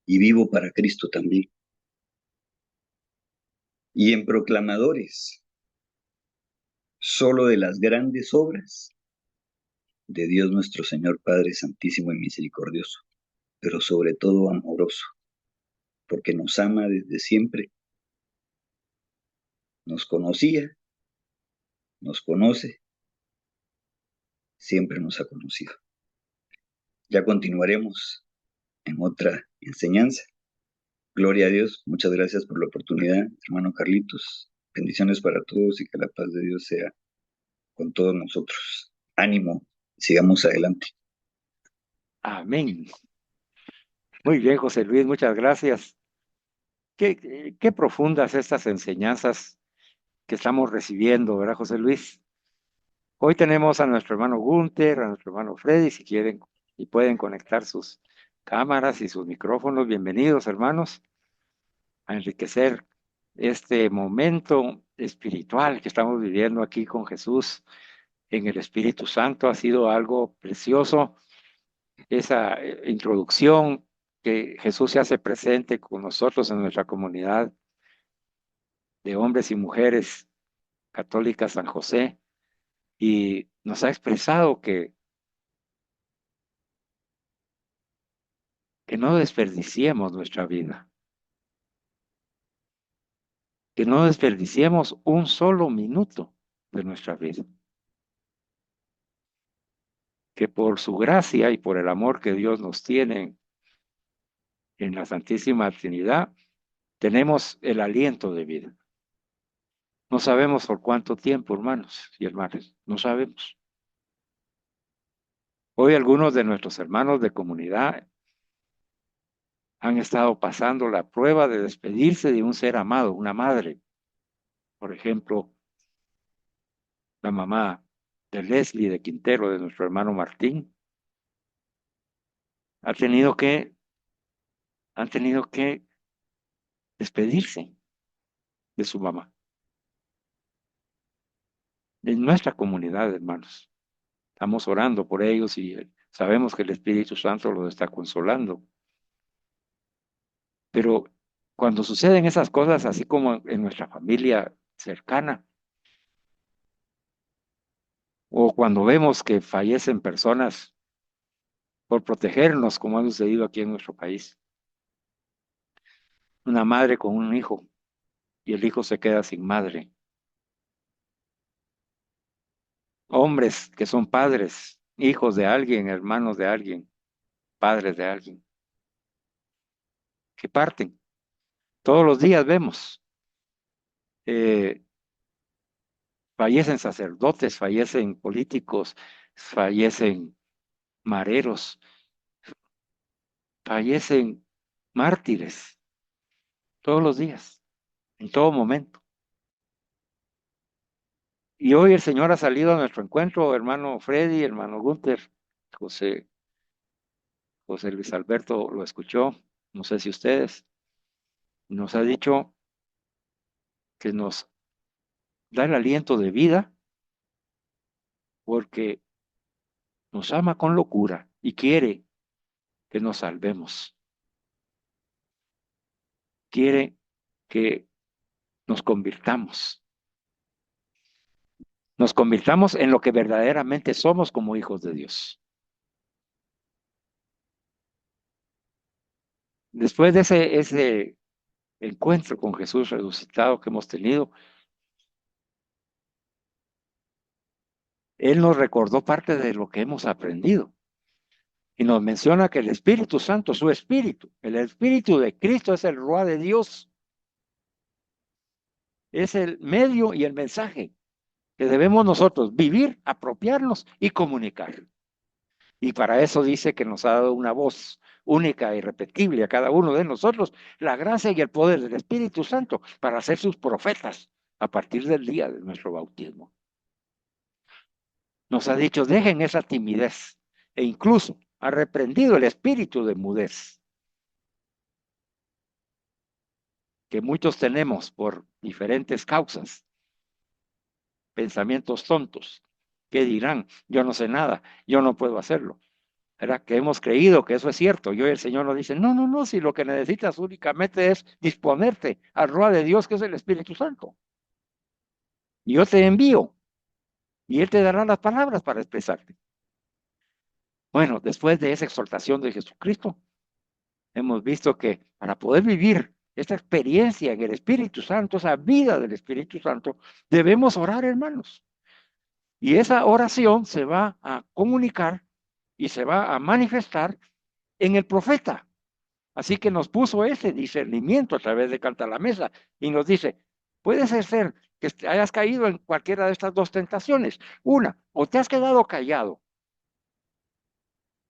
Speaker 1: y vivo para Cristo también. Y en proclamadores solo de las grandes obras de Dios nuestro Señor Padre Santísimo y Misericordioso, pero sobre todo amoroso, porque nos ama desde siempre, nos conocía, nos conoce, siempre nos ha conocido. Ya continuaremos en otra enseñanza. Gloria a Dios, muchas gracias por la oportunidad, hermano Carlitos. Bendiciones para todos y que la paz de Dios sea con todos nosotros. Ánimo, sigamos adelante.
Speaker 2: Amén. Muy bien, José Luis, muchas gracias. Qué profundas estas enseñanzas que estamos recibiendo, ¿verdad, José Luis? Hoy tenemos a nuestro hermano Gunther, a nuestro hermano Freddy, si quieren y pueden conectar sus cámaras y sus micrófonos. Bienvenidos, hermanos, a enriquecer este momento espiritual que estamos viviendo aquí con Jesús en el Espíritu Santo. Ha sido algo precioso esa introducción que Jesús se hace presente con nosotros en nuestra comunidad de hombres y mujeres católicas San José y nos ha expresado que no desperdiciemos nuestra vida, que no desperdiciemos un solo minuto de nuestra vida, que por su gracia y por el amor que Dios nos tiene en la Santísima Trinidad, tenemos el aliento de vida. No sabemos por cuánto tiempo, hermanos y hermanas, no sabemos. Hoy algunos de nuestros hermanos de comunidad han estado pasando la prueba de despedirse de un ser amado, una madre. Por ejemplo, la mamá de Leslie de Quintero, de nuestro hermano Martín, ha tenido que, han tenido que despedirse de su mamá. En nuestra comunidad, hermanos, estamos orando por ellos y sabemos que el Espíritu Santo los está consolando. Pero cuando suceden esas cosas, así como en nuestra familia cercana, o cuando vemos que fallecen personas por protegernos, como ha sucedido aquí en nuestro país, una madre con un hijo y el hijo se queda sin madre. Hombres que son padres, hijos de alguien, hermanos de alguien, padres de alguien, que parten. Todos los días vemos, eh, fallecen sacerdotes, fallecen políticos, fallecen mareros, fallecen mártires, todos los días, en todo momento. Y hoy el Señor ha salido a nuestro encuentro, hermano Freddy, hermano Gunther, José, José Luis Alberto lo escuchó, no sé si ustedes, nos ha dicho que nos da el aliento de vida porque nos ama con locura y quiere que nos salvemos. Quiere que nos convirtamos en lo que verdaderamente somos como hijos de Dios. Después de ese encuentro con Jesús resucitado que hemos tenido, Él nos recordó parte de lo que hemos aprendido. Y nos menciona que el Espíritu Santo, su Espíritu, el Espíritu de Cristo es el Ruá de Dios. Es el medio y el mensaje que debemos nosotros vivir, apropiarnos y comunicar. Y para eso dice que nos ha dado una voz única e irrepetible a cada uno de nosotros, la gracia y el poder del Espíritu Santo para ser sus profetas a partir del día de nuestro bautismo. Nos ha dicho, dejen esa timidez e incluso ha reprendido el espíritu de mudez que muchos tenemos por diferentes causas, pensamientos tontos. ¿Qué dirán? Yo no sé nada, yo no puedo hacerlo. ¿Verdad? Que hemos creído que eso es cierto. Y hoy el Señor nos dice, no, no, no, si lo que necesitas únicamente es disponerte al rúa de Dios, que es el Espíritu Santo. Y yo te envío, y Él te dará las palabras para expresarte. Bueno, después de esa exhortación de Jesucristo, hemos visto que para poder vivir esta experiencia en el Espíritu Santo, esa vida del Espíritu Santo, debemos orar, hermanos. Y esa oración se va a comunicar y se va a manifestar en el profeta. Así que nos puso ese discernimiento a través de Canta la Mesa y nos dice, puede ser que hayas caído en cualquiera de estas dos tentaciones. Una, o te has quedado callado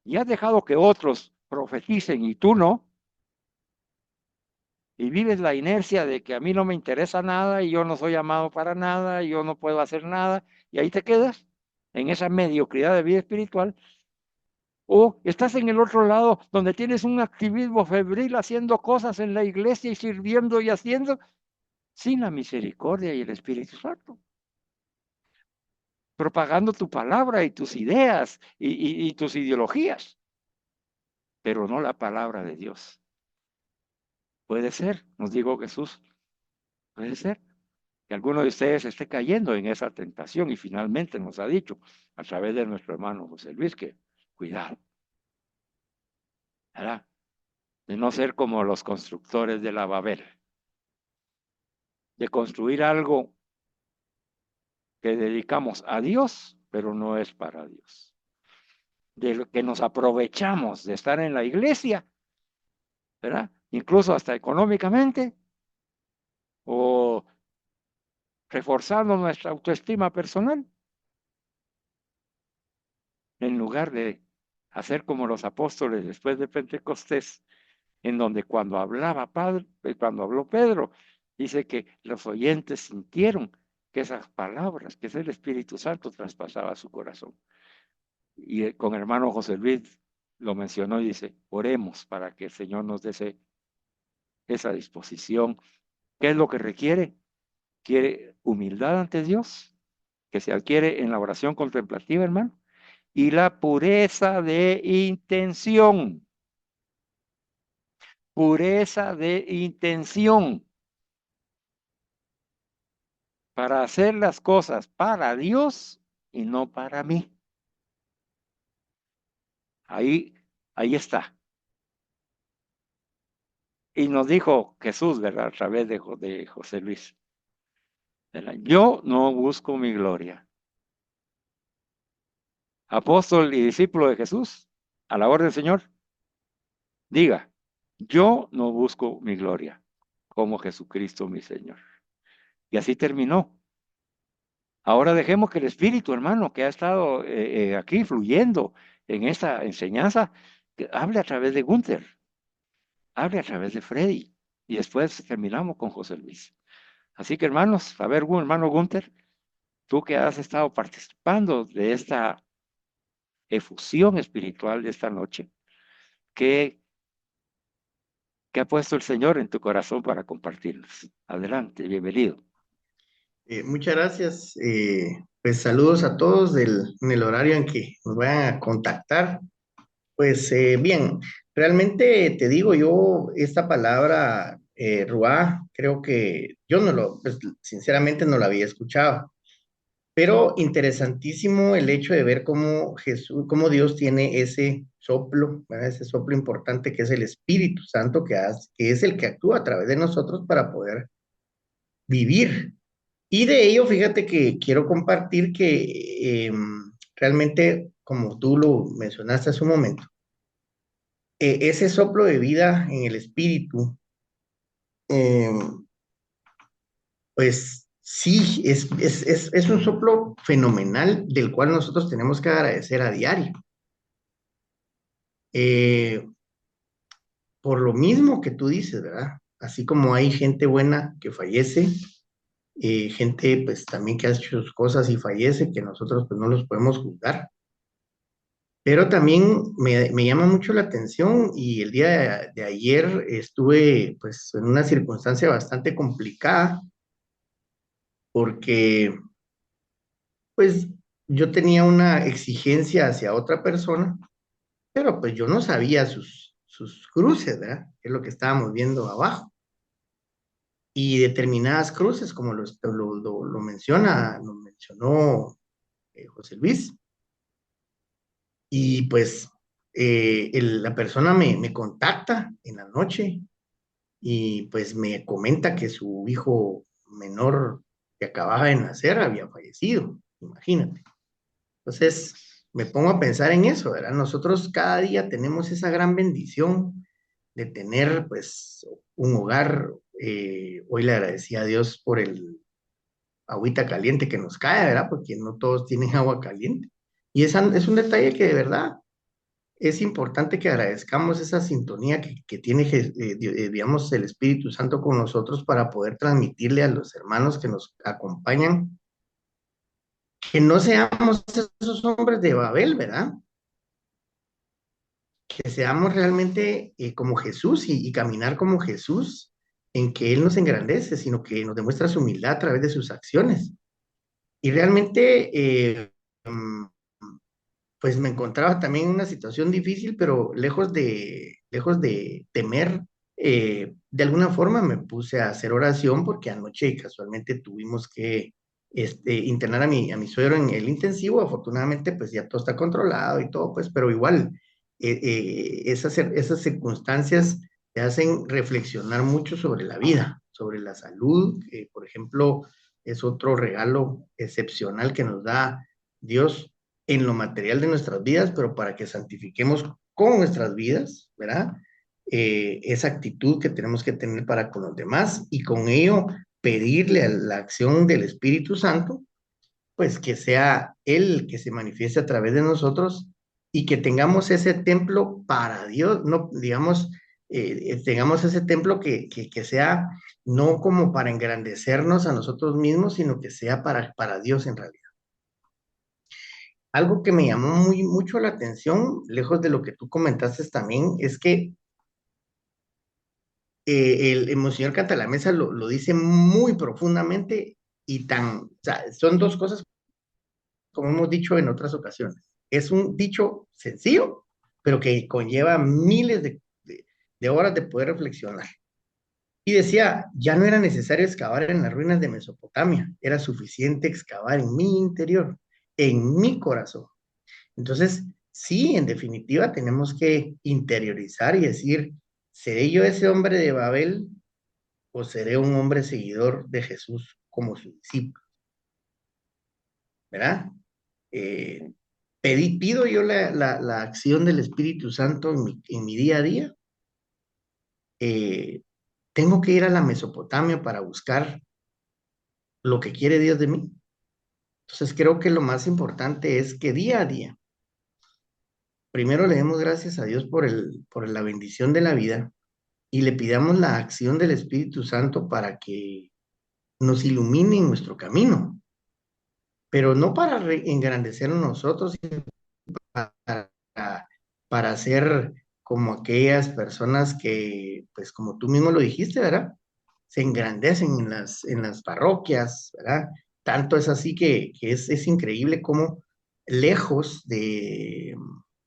Speaker 2: y has dejado que otros profeticen y tú no, y vives la inercia de que a mí no me interesa nada y yo no soy amado para nada y yo no puedo hacer nada, y ahí te quedas en esa mediocridad de vida espiritual. O estás en el otro lado donde tienes un activismo febril haciendo cosas en la iglesia y sirviendo y haciendo sin la misericordia y el Espíritu Santo, propagando tu palabra y tus ideas y tus ideologías, pero no la palabra de Dios. Puede ser, nos dijo Jesús, puede ser que alguno de ustedes esté cayendo en esa tentación y finalmente nos ha dicho a través de nuestro hermano José Luis que cuidado, ¿verdad? De no ser como los constructores de la Babel, de construir algo que dedicamos a Dios, pero no es para Dios. De lo que nos aprovechamos de estar en la iglesia, ¿verdad? Incluso hasta económicamente, o reforzando nuestra autoestima personal, en lugar de hacer como los apóstoles después de Pentecostés, en donde cuando habló Pedro, dice que los oyentes sintieron que esas palabras, que es el Espíritu Santo, traspasaba su corazón. Y con hermano José Luis lo mencionó y dice, oremos para que el Señor nos dé esa disposición. ¿Qué es lo que requiere? Quiere humildad ante Dios, que se adquiere en la oración contemplativa, hermano, y la pureza de intención. Pureza de intención para hacer las cosas para Dios y no para mí. Ahí, ahí está. Y nos dijo Jesús, ¿verdad? A través de José Luis. ¿Verdad? Yo no busco mi gloria. Apóstol y discípulo de Jesús, a la orden del Señor, diga, yo no busco mi gloria, como Jesucristo mi Señor. Y así terminó. Ahora dejemos que el Espíritu, hermano, que ha estado aquí fluyendo en esta enseñanza, que hable a través de Gunther, hable a través de Freddy, y después terminamos con José Luis. Así que, hermanos, a ver, hermano Gunther, tú que has estado participando de esta efusión espiritual de esta noche, ¿qué ha puesto el Señor en tu corazón para compartirnos? Adelante, bienvenido.
Speaker 3: Muchas gracias. Pues saludos a todos en el horario en que nos vayan a contactar. Pues bien, realmente te digo yo, esta palabra ruá, creo que yo pues, sinceramente no la había escuchado. Pero interesantísimo el hecho de ver cómo Jesús, cómo Dios tiene ese soplo, ¿verdad? Ese soplo importante que es el Espíritu Santo que es el que actúa a través de nosotros para poder vivir. Y de ello, fíjate que quiero compartir que realmente, como tú lo mencionaste hace un momento, ese soplo de vida en el espíritu, eh, pues sí, es un soplo fenomenal del cual nosotros tenemos que agradecer a diario. Eh, por lo mismo que tú dices, ¿verdad? Así como hay gente buena que fallece, gente pues también que ha hecho sus cosas y fallece, que nosotros pues no los podemos juzgar. Pero también me llama mucho la atención y el día de ayer estuve pues en una circunstancia bastante complicada porque pues yo tenía una exigencia hacia otra persona, pero pues yo no sabía sus cruces, ¿verdad? Que es lo que estábamos viendo abajo. Y determinadas cruces, como lo menciona, lo mencionó José Luis, y pues la persona me contacta en la noche y pues me comenta que su hijo menor que acababa de nacer había fallecido, imagínate. Entonces me pongo a pensar en eso, ¿verdad? Nosotros cada día tenemos esa gran bendición de tener pues un hogar. Hoy le agradecí a Dios por el agüita caliente que nos cae, ¿verdad? Porque no todos tienen agua caliente. Y esa es un detalle que de verdad es importante que agradezcamos esa sintonía que tiene, digamos, el Espíritu Santo con nosotros para poder transmitirle a los hermanos que nos acompañan, que no seamos esos hombres de Babel, ¿verdad? Que seamos realmente como Jesús y caminar como Jesús, en que Él nos engrandece, sino que nos demuestra su humildad a través de sus acciones. Y realmente, pues me encontraba también en una situación difícil, pero lejos de temer, de alguna forma me puse a hacer oración porque anoche casualmente tuvimos que internar a mi suegro en el intensivo. Afortunadamente, pues ya todo está controlado y todo, pues, pero igual esas circunstancias te hacen reflexionar mucho sobre la vida, sobre la salud, que por ejemplo es otro regalo excepcional que nos da Dios en lo material de nuestras vidas, pero para que santifiquemos con nuestras vidas, ¿verdad? Esa actitud que tenemos que tener para con los demás y con ello pedirle a la acción del Espíritu Santo, pues que sea Él que se manifieste a través de nosotros y que tengamos ese templo para Dios, no, digamos, tengamos ese templo que sea no como para engrandecernos a nosotros mismos, sino que sea para Dios en realidad. Algo que me llamó mucho la atención, lejos de lo que tú comentaste también, es que el Monseñor Cantalamesa lo dice muy profundamente y o sea, son dos cosas, como hemos dicho en otras ocasiones. Es un dicho sencillo, pero que conlleva miles de horas de poder reflexionar. Y decía, ya no era necesario excavar en las ruinas de Mesopotamia, era suficiente excavar en mi interior, en mi corazón. Entonces, sí, en definitiva, tenemos que interiorizar y decir, ¿seré yo ese hombre de Babel o seré un hombre seguidor de Jesús como su discípulo? ¿Verdad? Eh, pido yo la acción del Espíritu Santo en mi día a día. Eh, tengo que ir a la Mesopotamia para buscar lo que quiere Dios de mí. Entonces, creo que lo más importante es que día a día, primero le demos gracias a Dios por la bendición de la vida y le pidamos la acción del Espíritu Santo para que nos ilumine en nuestro camino, pero no para engrandecernos nosotros, sino para, para ser como aquellas personas que, pues como tú mismo lo dijiste, ¿verdad? Se engrandecen en las parroquias, ¿verdad? Tanto es así que es increíble cómo lejos de,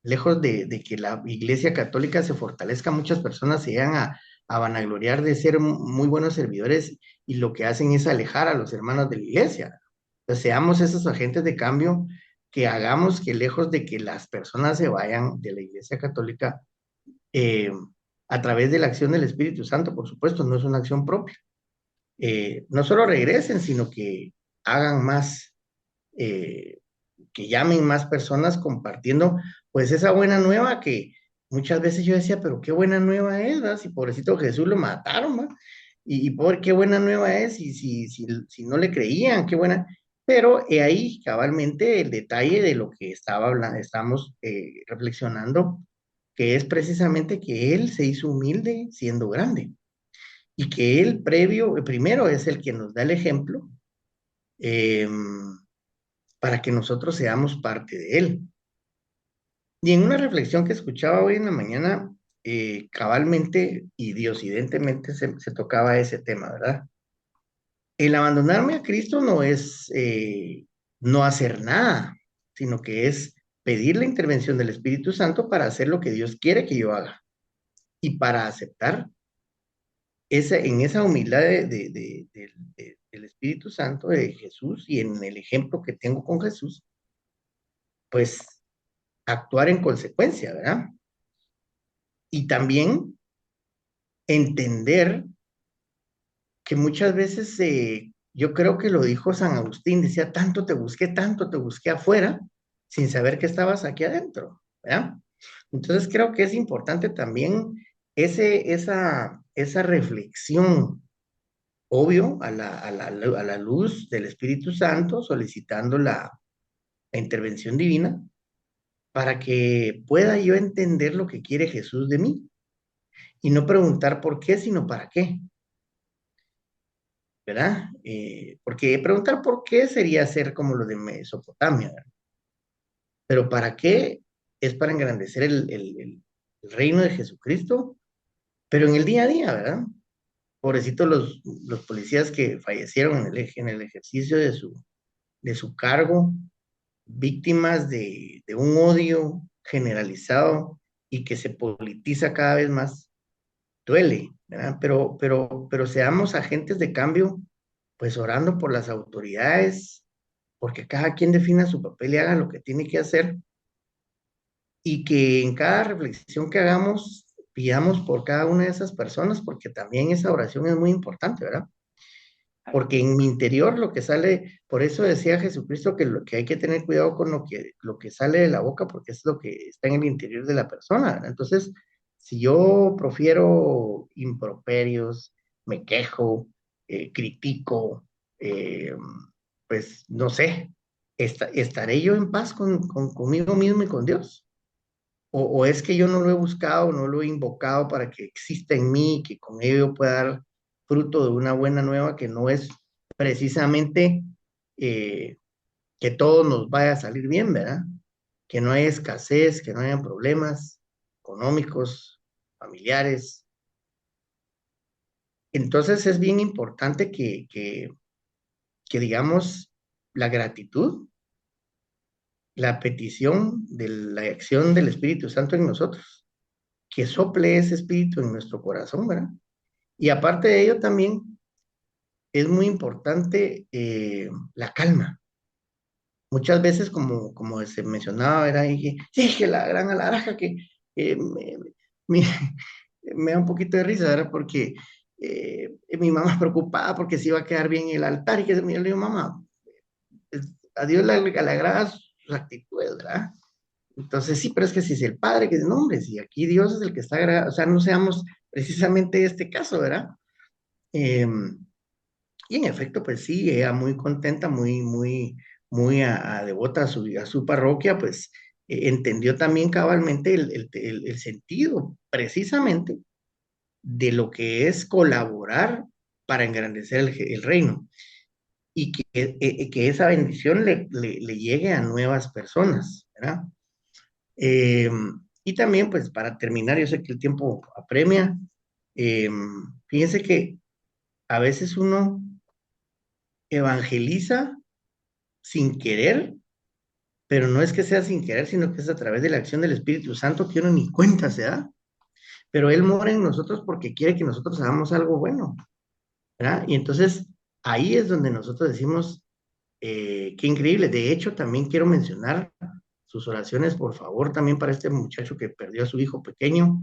Speaker 3: de que la Iglesia Católica se fortalezca, muchas personas se llegan a vanagloriar de ser muy buenos servidores y lo que hacen es alejar a los hermanos de la Iglesia. Entonces, seamos esos agentes de cambio que hagamos que lejos de que las personas se vayan de la Iglesia Católica, eh, a través de la acción del Espíritu Santo, por supuesto, no es una acción propia, no solo regresen, sino que hagan más, eh, que llamen más personas compartiendo pues esa buena nueva muchas veces yo decía, pero qué buena nueva es, ¿verdad? Si pobrecito Jesús lo mataron, ¿va? Y por qué buena nueva es, y si no le creían, qué buena. Pero he ahí cabalmente el detalle de lo que estaba hablando, estamos reflexionando, que es precisamente que él se hizo humilde siendo grande y que él primero es el que nos da el ejemplo eh, para que nosotros seamos parte de él. Y en una reflexión que escuchaba hoy en la mañana, cabalmente y diosidentemente se tocaba ese tema, ¿verdad? El abandonarme a Cristo no es no hacer nada, sino que es pedir la intervención del Espíritu Santo para hacer lo que Dios quiere que yo haga y para aceptar en esa humildad del Espíritu Santo, de Jesús y en el ejemplo que tengo con Jesús, pues actuar en consecuencia, ¿verdad? Y también entender que muchas veces, yo creo que lo dijo San Agustín, decía, tanto te busqué afuera, sin saber que estabas aquí adentro, ¿verdad? Entonces creo que es importante también esa reflexión, obvio, a la luz del Espíritu Santo, solicitando la intervención divina, para que pueda yo entender lo que quiere Jesús de mí, y no preguntar por qué, sino para qué. ¿Verdad? Porque preguntar por qué sería ser como lo de Mesopotamia, ¿verdad? Pero ¿para qué? Es para engrandecer el reino de Jesucristo, pero en el día a día, ¿verdad? Pobrecitos los policías que fallecieron en el ejercicio de su cargo, víctimas de un odio generalizado y que se politiza cada vez más, duele, ¿verdad? Pero seamos agentes de cambio, pues orando por las autoridades, porque cada quien defina su papel y haga lo que tiene que hacer, y que en cada reflexión que hagamos pidamos por cada una de esas personas, porque también esa oración es muy importante, ¿verdad? Porque en mi interior lo que sale, por eso decía Jesucristo que lo que hay que tener cuidado con lo que sale de la boca, porque es lo que está en el interior de la persona, ¿verdad? Entonces, si yo profiero improperios, me quejo, critico, eh, pues no sé, ¿estaré yo en paz conmigo mismo y con Dios? O es que yo no lo he buscado, no lo he invocado para que exista en mí, que con ello pueda dar fruto de una buena nueva que no es precisamente eh, que todo nos vaya a salir bien, ¿verdad? Que no haya escasez, que no haya problemas económicos, familiares. Entonces es bien importante que digamos la gratitud, la petición de la acción del Espíritu Santo en nosotros, que sople ese espíritu en nuestro corazón, ¿verdad? Y aparte de ello también es muy importante la calma. Muchas veces, como se mencionaba, era ahí que la gran alaraja que eh, me, me- me da un poquito de risa, ¿verdad? Porque mi mamá preocupada porque se iba a quedar bien el altar y que le digo, mamá, a Dios le agrada sus actitudes, ¿verdad? Entonces sí, pero es que si es el Padre, que es nombre, si aquí Dios es el que está agradado, o sea, no seamos precisamente este caso, ¿verdad? Eh, y en efecto, pues sí, ella muy contenta, muy devota a su parroquia, pues entendió también cabalmente el sentido precisamente de lo que es colaborar para engrandecer el reino y que esa bendición le llegue a nuevas personas, ¿verdad? Eh, y también, pues para terminar, yo sé que el tiempo apremia, eh, fíjense que a veces uno evangeliza sin querer, pero no es que sea sin querer, sino que es a través de la acción del Espíritu Santo que uno ni cuenta se da. Pero Él mora en nosotros porque quiere que nosotros hagamos algo bueno, ¿verdad? Y entonces ahí es donde nosotros decimos, qué increíble. De hecho, también quiero mencionar sus oraciones, por favor, también para este muchacho que perdió a su hijo pequeño,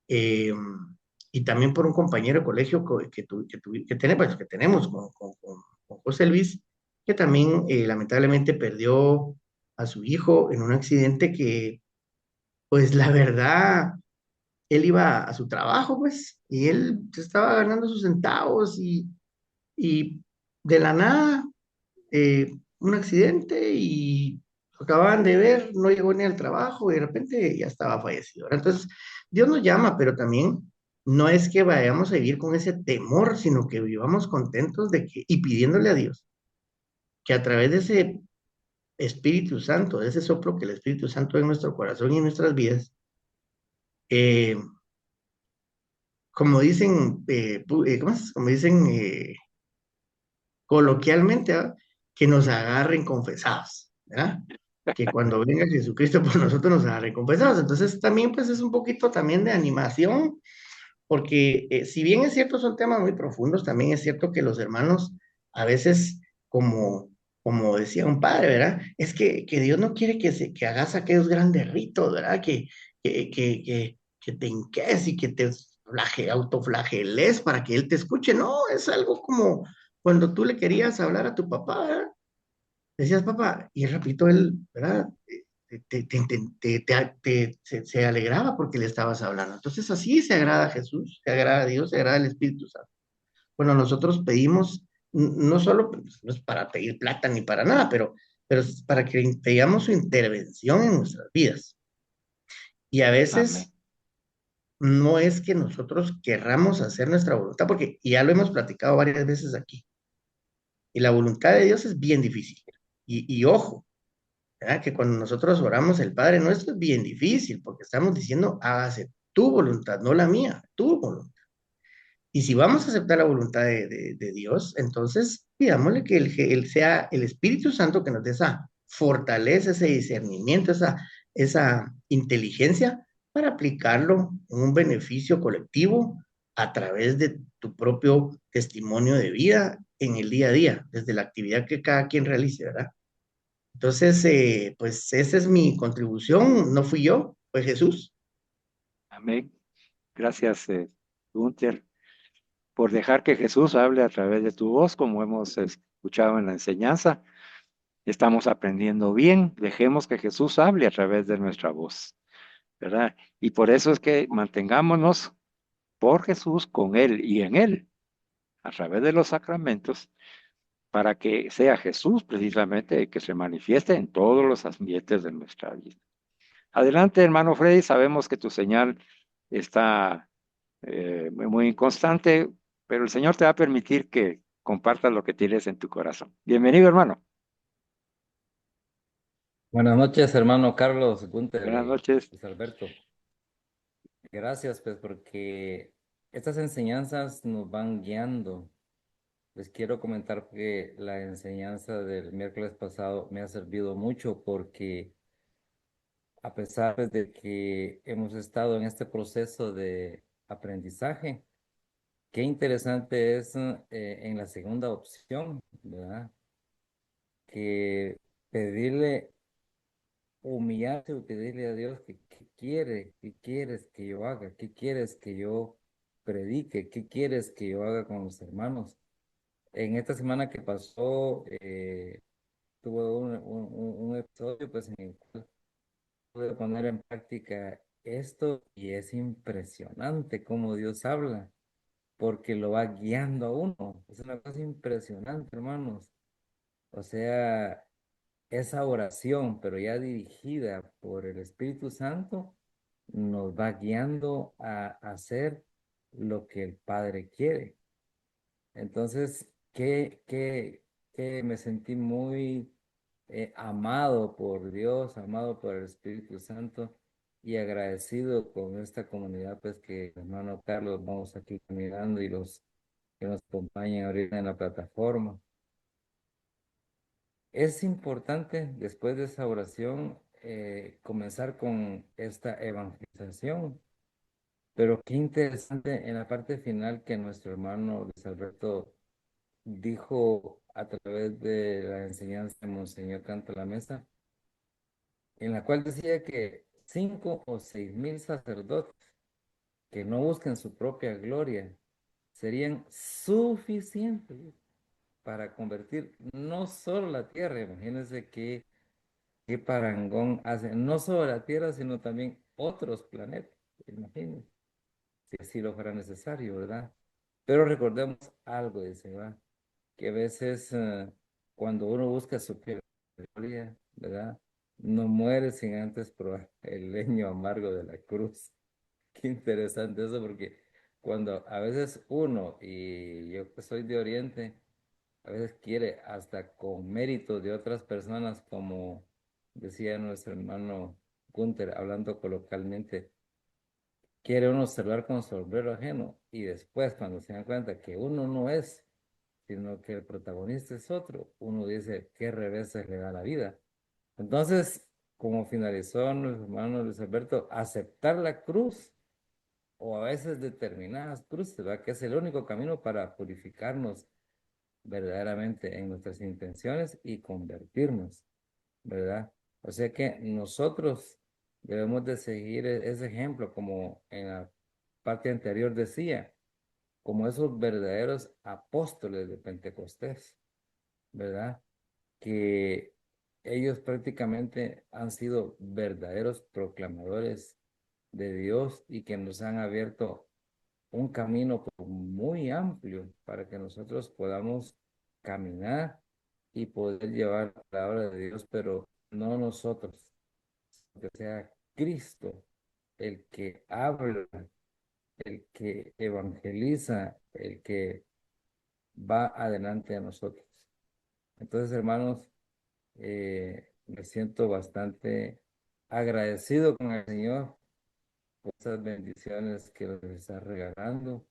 Speaker 3: eh, y también por un compañero de colegio que tenemos con José Luis, que también lamentablemente perdió a su hijo en un accidente que pues la verdad, él iba a su trabajo, pues, y él se estaba ganando sus centavos y de la nada, un accidente y lo acababan de ver, no llegó ni al trabajo y de repente ya estaba fallecido. ¿Verdad? Entonces, Dios nos llama, pero también no es que vayamos a vivir con ese temor, sino que vivamos contentos de que, y pidiéndole a Dios que a través de ese Espíritu Santo, de ese soplo que el Espíritu Santo en nuestro corazón y en nuestras vidas, eh, como dicen, ¿cómo es? Como dicen coloquialmente, ¿verdad? Que nos agarren confesados, ¿verdad? Que cuando venga Jesucristo por nosotros nos agarren confesados. Entonces también pues es un poquito también de animación, porque si bien es cierto son temas muy profundos, también es cierto que los hermanos a veces, como decía un padre, ¿verdad? Es que Dios no quiere que hagas aquellos grandes ritos, ¿verdad? Que te hinques y que te autoflageles para que Él te escuche. No, es algo como cuando tú le querías hablar a tu papá, ¿verdad? Decías, papá, y rapidito él, ¿verdad? Se alegraba porque le estabas hablando. Entonces así se agrada a Jesús, se agrada a Dios, se agrada al Espíritu Santo. Bueno, nosotros pedimos, no solo, pues, no es para pedir plata ni para nada, pero es para que veamos su intervención en nuestras vidas. Y a
Speaker 2: Amén.
Speaker 3: veces no es que nosotros querramos hacer nuestra voluntad, porque ya lo hemos platicado varias veces aquí, y la voluntad de Dios es bien difícil. Y ojo, ¿verdad? Que cuando nosotros oramos el Padre Nuestro es bien difícil, porque estamos diciendo, hágase tu voluntad, no la mía, tu voluntad. Y si vamos a aceptar la voluntad de Dios, entonces pidámosle que él sea el Espíritu Santo que nos dé esa fortaleza, ese discernimiento, esa inteligencia para aplicarlo en un beneficio colectivo a través de tu propio testimonio de vida en el día a día, desde la actividad que cada quien realice, ¿verdad? Entonces, pues esa es mi contribución, no fui yo, fue Jesús.
Speaker 2: Amén. Gracias, Gunther, por dejar que Jesús hable a través de tu voz, como hemos escuchado en la enseñanza. Estamos aprendiendo bien. Dejemos que Jesús hable a través de nuestra voz, ¿verdad? Y por eso es que mantengámonos por Jesús, con Él y en Él, a través de los sacramentos, para que sea Jesús precisamente el que se manifieste en todos los ambientes de nuestra vida. Adelante, hermano Freddy, sabemos que tu señal está muy inconstante, pero el Señor te va a permitir que compartas lo que tienes en tu corazón. Bienvenido, hermano.
Speaker 4: Buenas noches, hermano Carlos, Gunther
Speaker 2: Buenas
Speaker 4: y
Speaker 2: noches.
Speaker 4: Luis Alberto. Gracias, pues, porque estas enseñanzas nos van guiando. Les quiero comentar que la enseñanza del miércoles pasado me ha servido mucho porque a pesar de que hemos estado en este proceso de aprendizaje, qué interesante es en la segunda opción, ¿verdad? Que pedirle humillarse y pedirle a Dios que qué quiere, qué quieres que yo haga, qué quieres que yo predique, qué quieres que yo haga con los hermanos. En esta semana que pasó, tuve un episodio pues, en el cual pude poner en práctica esto y es impresionante cómo Dios habla, porque lo va guiando a uno. Es una cosa impresionante, hermanos. O sea, esa oración, pero ya dirigida por el Espíritu Santo, nos va guiando a hacer lo que el Padre quiere. Entonces, que me sentí muy amado por Dios, amado por el Espíritu Santo y agradecido con esta comunidad, pues que el hermano Carlos vamos aquí caminando y los que nos acompañan ahorita en la plataforma. Es importante después de esa oración comenzar con esta evangelización, pero qué interesante en la parte final que nuestro hermano Luis Alberto dijo a través de la enseñanza de Monseñor Canta la Mesa, en la cual decía que 5 o 6 mil sacerdotes que no busquen su propia gloria serían suficientes para convertir no solo la tierra, imagínense que qué parangón hacen, no solo la Tierra, sino también otros planetas, imagínense, si así lo fuera necesario, ¿verdad? Pero recordemos algo, dice, ¿va? Que a veces cuando uno busca su gloria, ¿verdad? No muere sin antes probar el leño amargo de la cruz. Qué interesante eso, porque cuando a veces uno, y yo que soy de Oriente, a veces quiere hasta con mérito de otras personas, como decía nuestro hermano Gunther, hablando coloquialmente, quiere uno observar con sombrero ajeno y después cuando se dan cuenta que uno no es, sino que el protagonista es otro, uno dice qué reveses le da la vida. Entonces, como finalizó nuestro hermano Luis Alberto, aceptar la cruz o a veces determinadas cruces, ¿verdad? Que es el único camino para purificarnos verdaderamente en nuestras intenciones y convertirnos, ¿verdad? O sea que nosotros debemos de seguir ese ejemplo, como en la parte anterior decía, como esos verdaderos apóstoles de Pentecostés, ¿verdad? Que ellos prácticamente han sido verdaderos proclamadores de Dios y que nos han abierto un camino muy amplio para que nosotros podamos caminar y poder llevar la palabra de Dios, pero no nosotros, que sea Cristo el que habla, el que evangeliza, el que va adelante de nosotros. Entonces, hermanos, me siento bastante agradecido con el Señor por esas bendiciones que nos está regalando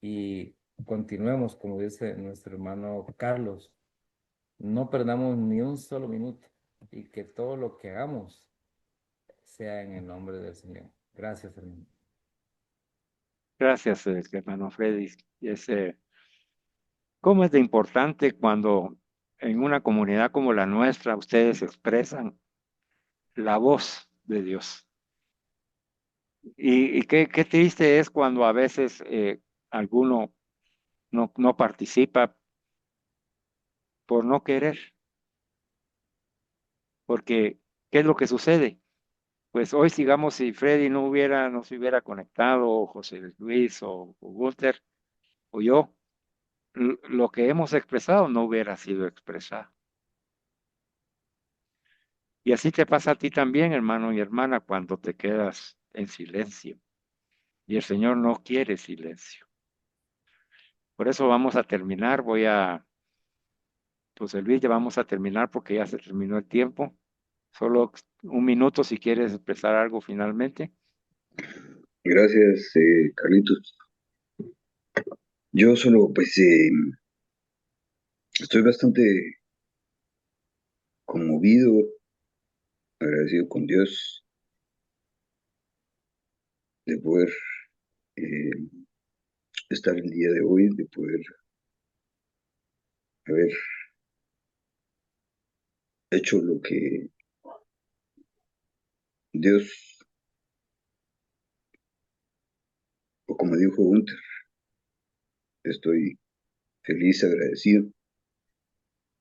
Speaker 4: y continuemos, como dice nuestro hermano Carlos, no perdamos ni un solo minuto y que todo lo que hagamos sea en el nombre del Señor. Gracias, hermano.
Speaker 2: Gracias, hermano Freddy. ¿Cómo es de importante cuando en una comunidad como la nuestra ustedes expresan la voz de Dios? Y qué triste es cuando a veces alguno no participa por no querer, porque ¿qué es lo que sucede? Pues hoy, sigamos, si Freddy no se hubiera conectado, o José Luis o Gunther o yo, lo que hemos expresado no hubiera sido expresado. Y así te pasa a ti también, hermano y hermana, cuando te quedas en silencio. Y el Señor no quiere silencio. Por eso vamos a terminar. José Luis, ya vamos a terminar porque ya se terminó el tiempo. Solo un minuto si quieres expresar algo finalmente.
Speaker 1: Gracias, Carlitos. Yo solo, pues, estoy bastante conmovido, agradecido con Dios de poder eh, estar el día de hoy, de poder haber hecho lo que Dios, o como dijo Gunther, estoy feliz, agradecido,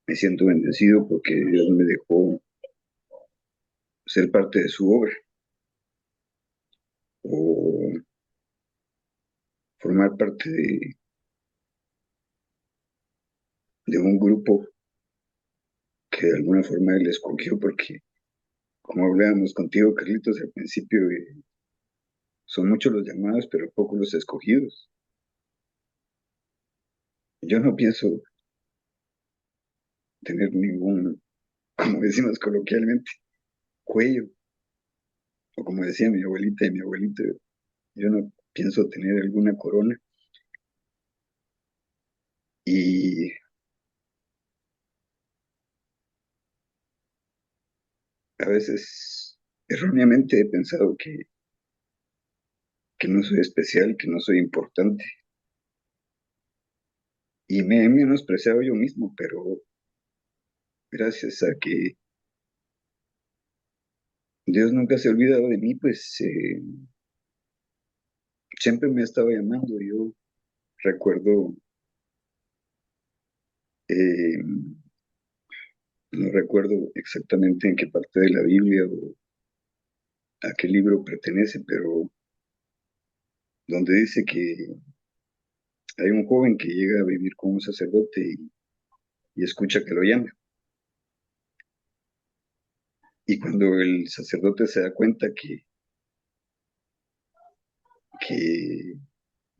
Speaker 1: me siento bendecido porque Dios me dejó ser parte de su obra o formar parte de un grupo que de alguna forma Él escogió, porque como hablábamos contigo, Carlitos, al principio, son muchos los llamados, pero pocos los escogidos. Yo no pienso tener ningún, como decimos coloquialmente, cuello, o como decía mi abuelita y mi abuelito, yo no pienso tener alguna corona. Y a veces erróneamente he pensado que no soy especial, que no soy importante. Y me he menospreciado yo mismo, pero gracias a que Dios nunca se ha olvidado de mí, pues siempre me ha estado llamando. Yo recuerdo No recuerdo exactamente en qué parte de la Biblia o a qué libro pertenece, pero donde dice que hay un joven que llega a vivir con un sacerdote y escucha que lo llama. Y cuando el sacerdote se da cuenta que,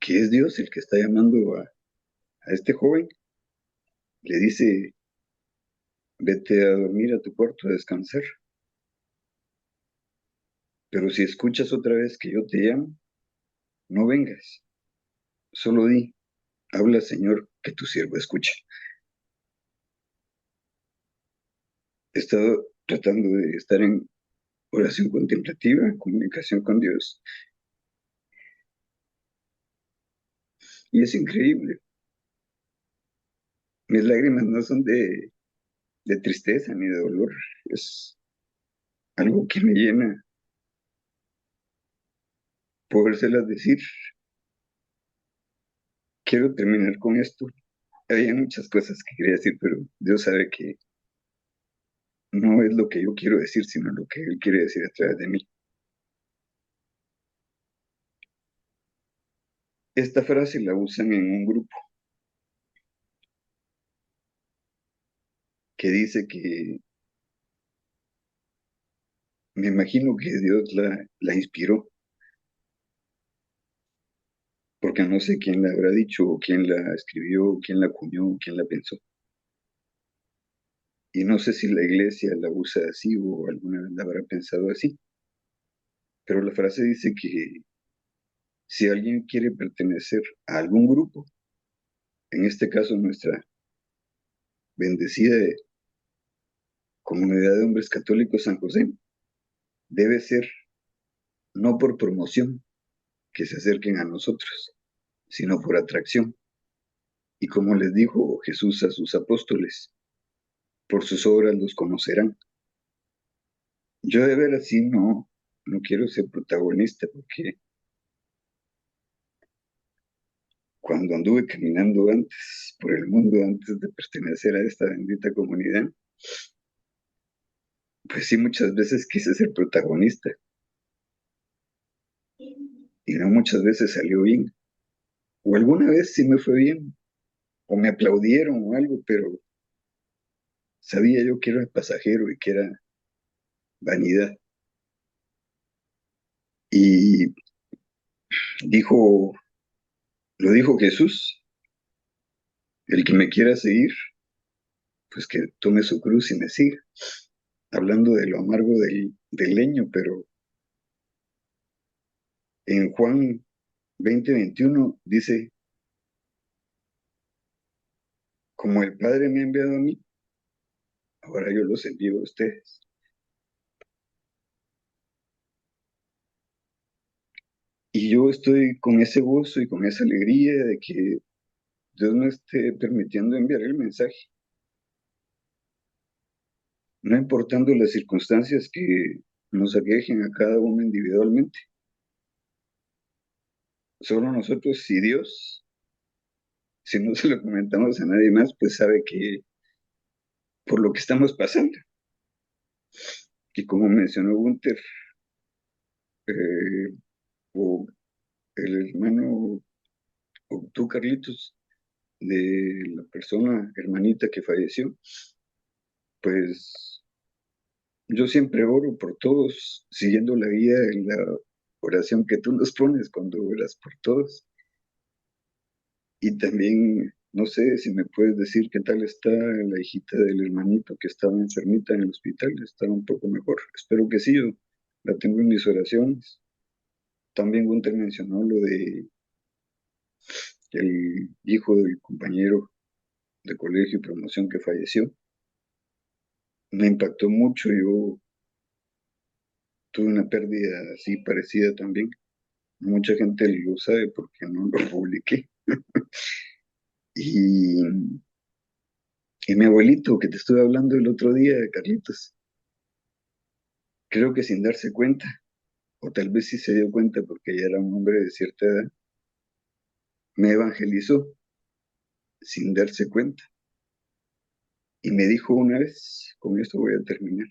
Speaker 1: que es Dios el que está llamando a este joven, le dice, vete a dormir a tu cuarto, a descansar. Pero si escuchas otra vez que yo te llamo, no vengas. Solo di, habla Señor, que tu siervo escucha. He estado tratando de estar en oración contemplativa, en comunicación con Dios. Y es increíble. Mis lágrimas no son de tristeza ni de dolor. Es algo que me llena podérselas decir. Quiero terminar con esto. Había muchas cosas que quería decir, pero Dios sabe que no es lo que yo quiero decir, sino lo que Él quiere decir a través de mí. Esta frase la usan en un grupo que dice que me imagino que Dios la inspiró, porque no sé quién la habrá dicho, o quién la escribió, o quién la acuñó, o quién la pensó. Y no sé si la iglesia la usa así o alguna vez la habrá pensado así, pero la frase dice que si alguien quiere pertenecer a algún grupo, en este caso nuestra bendecida comunidad de hombres católicos San José, debe ser no por promoción que se acerquen a nosotros, sino por atracción. Y como les dijo Jesús a sus apóstoles, por sus obras los conocerán. Yo de ver así no quiero ser protagonista porque cuando anduve caminando antes por el mundo, antes de pertenecer a esta bendita comunidad, pues sí muchas veces quise ser protagonista y no muchas veces salió bien. O alguna vez sí me fue bien, o me aplaudieron o algo, pero sabía yo que era pasajero y que era vanidad. Y dijo, lo dijo Jesús, el que me quiera seguir, pues que tome su cruz y me siga. Hablando de lo amargo del leño, pero en Juan 20:21 dice, como el Padre me ha enviado a mí, ahora yo los envío a ustedes. Y yo estoy con ese gozo y con esa alegría de que Dios me esté permitiendo enviar el mensaje, no importando las circunstancias que nos aquejen a cada uno individualmente. Solo nosotros y Dios, si no se lo comentamos a nadie más, pues sabe que por lo que estamos pasando. Y como mencionó Gunther, eh, o el hermano, o tú, Carlitos, de la persona, hermanita que falleció, pues yo siempre oro por todos, siguiendo la guía en la oración que tú nos pones cuando oras por todos. Y también, no sé si me puedes decir qué tal está la hijita del hermanito que estaba enfermita en el hospital, está un poco mejor. Espero que sí, yo la tengo en mis oraciones. También Gunther mencionó lo de el hijo del compañero de colegio y promoción que falleció. Me impactó mucho, yo tuve una pérdida así parecida también. Mucha gente lo sabe porque no lo publiqué. Y, y mi abuelito, que te estuve hablando el otro día, Carlitos, creo que sin darse cuenta, o tal vez sí se dio cuenta porque ya era un hombre de cierta edad, me evangelizó sin darse cuenta. Y me dijo una vez, con esto voy a terminar,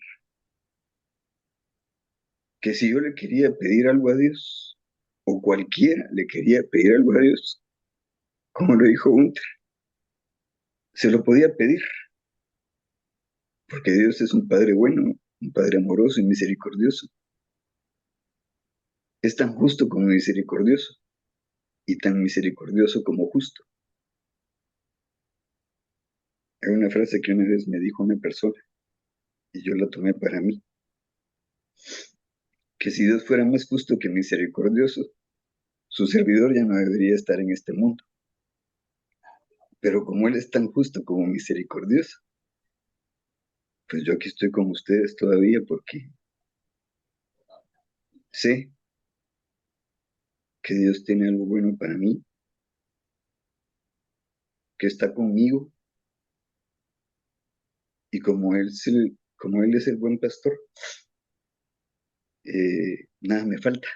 Speaker 1: que si yo le quería pedir algo a Dios, o cualquiera le quería pedir algo a Dios, como lo dijo Gunther, se lo podía pedir, porque Dios es un Padre bueno, un Padre amoroso y misericordioso. Es tan justo como misericordioso, y tan misericordioso como justo. Es una frase que una vez me dijo una persona, y yo la tomé para mí, que si Dios fuera más justo que misericordioso, su servidor ya no debería estar en este mundo. Pero como Él es tan justo como misericordioso, pues yo aquí estoy con ustedes todavía porque sé que Dios tiene algo bueno para mí, que está conmigo, y como Él es el buen pastor, nada me falta,